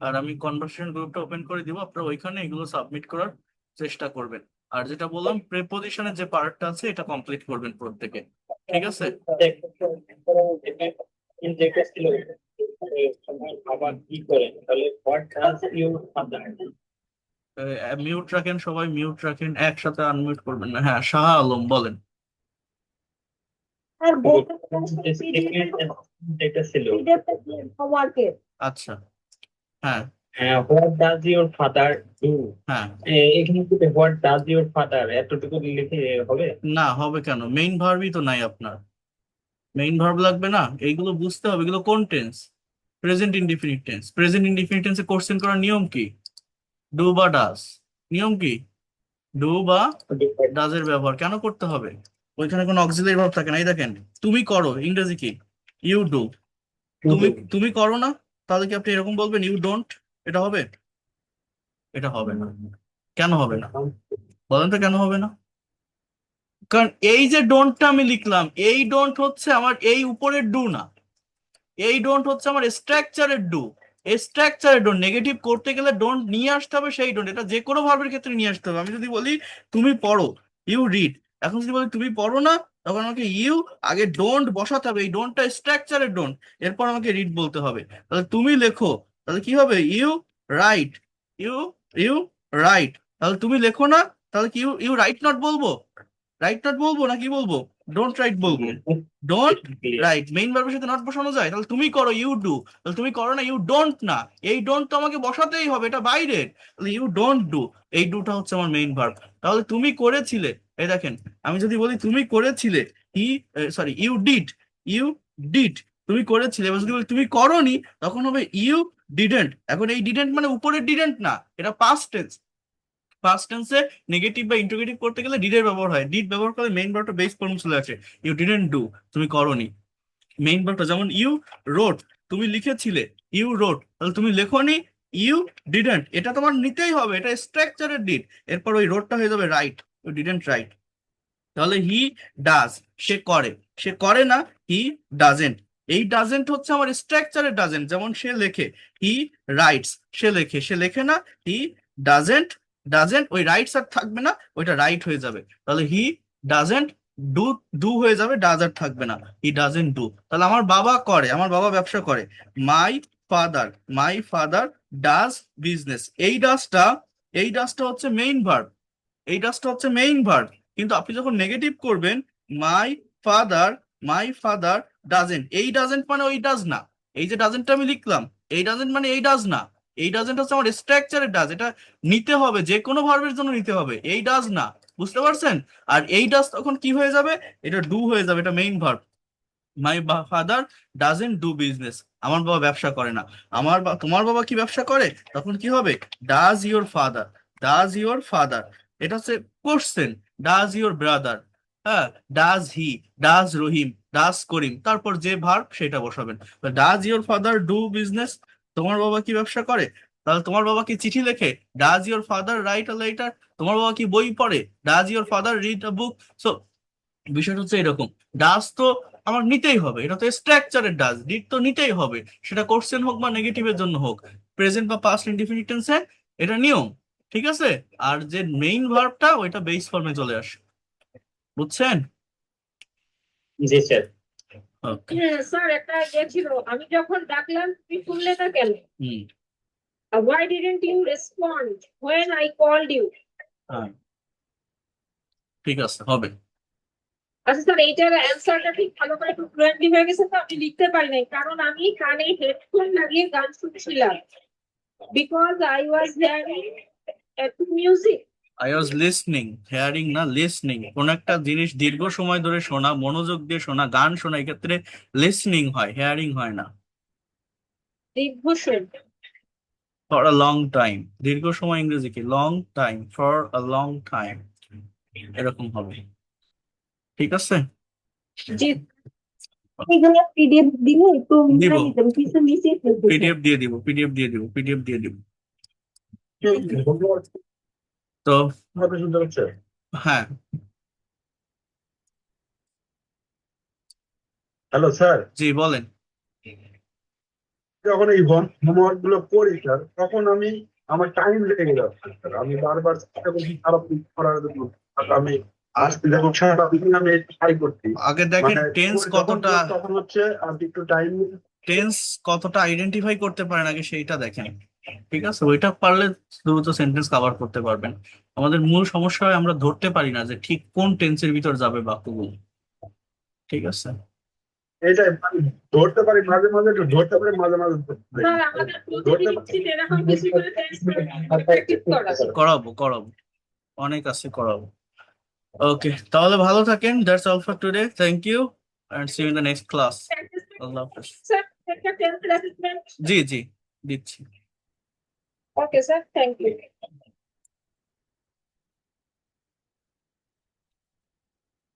আর আমি কনভারসেশন গ্রুপটা ওপেন করে দিব, আপনারা ওইখানে এগুলো সাবমিট করার চেষ্টা করবেন, আর যেটা বললাম প্রিপোজিশনের যে পার্টটা আছে এটা কমপ্লিট করবেন প্রত্যেকে, ঠিক আছে। যেটা ছিল আবার কি করেন, তাহলে what does your father. Mute রাখেন, সবাই মিউট রাখেন, একসাথে আনমিউট করবেন না। হ্যাঁ, শাহ আলম বলেন। আর both of us যেটা ছিল homework. আচ্ছা, হ্যাঁ what does your father do, হ্যাঁ, এখানে কি হোয়াট ডাজ ইউর ফাদার এতটুকু লিখে হবে? না হবে কেন, মেইন ভার্বই তো নাই আপনার, মেইন ভার্ব লাগবে না, এইগুলো বুঝতে হবে, এগুলো কোন tense, present indefinite tense, present indefinite টেন্সে কোশ্চেন করার নিয়ম কি, ডু বা ডাজ, নিয়ম কি, ডু বা ডাজ এর ব্যবহার কেন করতে হবে, ওইখানে কোনো অক্সিলারি ভার্ব থাকে না, এই দেখেন, তুমি করো, ইংরেজি কি, ইউ ডু, তুমি করো না, তাহলে কি আপনি এরকম বলবেন ইউ ডোন্ট, এটা হবে, এটা হবে না, কেন হবে না বলেন তো, কেন হবে না, কারণ এই যে ডোন্টটা আমি লিখলাম, এই ডোন্ট হচ্ছে আমার এই উপরের ডু না, এই ডোন্ট হচ্ছে আমার স্ট্রাকচারের ডু, স্ট্রাকচারে ডোন্ট, নেগেটিভ করতে গেলে ডোন্ট নিয়ে আসতে হবে সেই ডোন্ট, এটা যে কোনো ভার্বের ক্ষেত্রে নিয়ে আসতে হবে। আমি যদি বলি তুমি পড়ো, ইউ রিড, এখন যদি বলি তুমি পড়ো না, তখন আমাকে ইউ আগে ডোন্ট বসাতে হবে, এই ডোন্টটা স্ট্রাকচারের ডোন্ট, এরপর আমাকে রিড বলতে হবে। তাহলে তুমি লেখো, তাহলে কি হবে, you write, you you write. তাহলে তুমি লেখো না, তাহলে কি ইউ ইউ রাইট নট বলবো, রাইট নট বলবো না কি বলবো, ডোন্ট রাইট বলবো, ডোন্ট রাইট। মেইন ভার্বের সাথে নট বসানো যায়, তাহলে তুমি করো ইউ ডু, তাহলে তুমি করো না ইউ ডোন্ট না, এই ডোন্ট তো আমাকে বসাতেই হবে, এটা বাইরের, তাহলে ইউ ডোন্ট ডু, এই ডুটা হচ্ছে আমার মেইন ভার্ব। তাহলে তুমি করেছিলে, এই দেখেন আমি যদি বলি তুমি করেছিলে, he sorry you did, you did, তুমি করেছিলে। এবার যদি বলি তুমি করোনি, তখন হবে ইউ ডিডেন্ট। এখন এই ডিডেন্ট মানে উপরের ডিডেন্ট না, এটা পাস্ট টেন্স, পাস্ট টেন্সে নেগেটিভ বা ইন্টিগ্রেটিভ করতে গেলে ডিড এর ব্যবহার হয়, ডিড ব্যবহার করে মেইন ভার্বটা বেস ফর্ম চলে আসে, ইউ ডিডেন্ট ডু, তুমি করোনি। মেইন ভার্বটা যেমন ইউ রোট, তুমি লিখেছিলে, ইউ রোট, তাহলে তুমি লেখোনি, ইউ ডিডেন্ট, এটা তোমার নিতেই হবে, এটা স্ট্রাকচারের ডিড, এরপর ওই রোডটা হয়ে যাবে রাইট, ইউ ডিডেন্ট রাইট। তাহলে হি ডাজ, সে করে, সে করে না, হি ডাজেন্ট, এই ডাজেন্ট হচ্ছে আমার স্ট্রাকচারের ডাজেন্ট, যেমন সে লেখে, হি রাইটস, সে লেখে, সে লেখে না, হি ডাজেন্ট, ডাজেন্ট ওই রাইটস আর থাকবে না, ওইটা রাইট হয়ে যাবে, তাহলে হি ডাজেন্ট ডু, ডু হয়ে যাবে, ডাজ আর থাকবে না, হি ডাজেন্ট ডু। তাহলে আমার বাবা করে, আমার বাবা ব্যবসা করে, my father, my father does business, এই ডাজটা, এই ডাজটা হচ্ছে মেইন ভার্ব, এই ডাজটা হচ্ছে মেইন ভার্ব। কিন্তু আপনি যখন নেগেটিভ করবেন, my father, my father doesn't, এই ডাজেন্ট মানে ওই ডাজ না, এই যে ডাজেন্টটা আমি লিখলাম, এই ডাজেন্ট মানে এই ডাজ না, এই ডাজেন্ট হচ্ছে আমার স্ট্রাকচারের ডাজ, এটা নিতে হবে, যে কোনো ভার্বের জন্য নিতে হবে, এই ডাজ না, বুঝতে পারছেন? আর এই ডাজ তখন কি হয়ে যাবে, এটা ডু হয়ে যাবে, এটা main verb. My father doesn't do business, আমার বাবা ব্যবসা করে না, তোমার বাবা কি ব্যবসা করে, তখন কি হবে, does your father, does your father, এটা হচ্ছে কোশ্চেন, ডাজ ইওর ব্রাদার, হ্যাঁ, does he, does Rahim, does Karim, তারপর যে ভার্ব সেটা বসাবেন। Does your father do business, তোমার বাবা কি ব্যবসা করে, তাহলে তোমার বাবা কি চিঠি লেখে, does your father write a letter, তোমার বাবা কি বই পড়ে, does your father read a book. So বিষয়টা হচ্ছে এরকম, ডাজ তো আমার নিতেই হবে, এটা তো স্ট্রাকচারের ডাজ, ডিড তো নিতেই হবে, সেটা কোশ্চেন হোক বা নেগেটিভের জন্য হোক, প্রেজেন্ট বা পাস্ট ইনডিফিনিট টেন্সে এটা নিয়ম, ঠিক আছে? আর যে মেইন ভার্বটা ওইটা বেস ফর্মে চলে আসে, বুঝছেন? জি স্যার। ওকে, হ্যাঁ স্যার, একটা ইয়ে ছিল, আমি যখন ডাকলাম তুমি শুনলে না কেন? হুম, Why didn't you respond when I called you? হ্যাঁ, ঠিক আছে, হবে। আচ্ছা স্যার, এইটার অ্যান্সারটা ঠিক ভালো করে একটু ফ্লুয়েন্টলি হয়ে গেছে তো, আমি লিখতে পারি নাই কারণ আমি কানে হেডফোন লাগিয়ে গান শুনছিলাম, because I was hearing music. I was listening, hearing না, লিসনিং, কোন একটা জিনিস দীর্ঘ সময় ধরে শোনা, মনোযোগ দিয়ে শোনা, গান শোনা, এক্ষেত্রে লিসনিং হয়, হেয়ারিং হয় না। দীর্ঘশন। ফর আ লং টাইম, দীর্ঘ সময় ইংরেজি কি, long time, for a long time, এরকম হবে, ঠিক আছে? জি। এগুলো পিডিএফ দিলে একটু দিব, মিলাই দিতাম, কিছু মিশিয়ে ফেলতে পিডিএফ দিয়ে দিব, পিডিএফ দিয়ে দিব, পিডিএফ দিয়ে দিব। তো শুনতে পাচ্ছে? হ্যাঁ, হ্যালো স্যার, জি বলেন। যখন এই হোমওয়ার্ক গুলো করি স্যার, তখন আমার টাইম লেগে যাচ্ছে স্যার, আমি বারবার চেষ্টা করছি খারাপ করার জন্য, আর আমি আজকে যখন সারা দিন আমি ট্রাই করছি, আগে দেখেন মানে টেন্স যখন কতটা, তখন হচ্ছে আর একটু টাইম। টেন্স কতটা আইডেন্টিফাই করতে পারেন আগে সেইটা দেখেন, ঠিক আছে? ওইটা পারলে দ্রুত সেন্টেন্স কভার করতে পারবেন। আমাদের মূল সমস্যা হয় আমরা ধরতে পারি না যে ঠিক কোন টেন্সের ভিতর যাবে বাক্যগুলো, ঠিক আছে? এটাই আমি ধরতে পারি মাঝে মাঝে, একটু ধরতে পারি মাঝে মাঝে ধরতে পারি স্যার না। আমাদের ধরতে প্রতিদিন এরকম কিছু করে প্র্যাকটিস করা। করাবো, করাবো, অনেক আছে, করাবো। ওকে, তাহলে ভালো থাকেন, that's all for today, thank you and see you in the next class. আল্লাহ হাফেজ। স্যার একটা টেন্থ অ্যাসেসমেন্ট। জি জি, দিচ্ছি। Okay sir, thank you.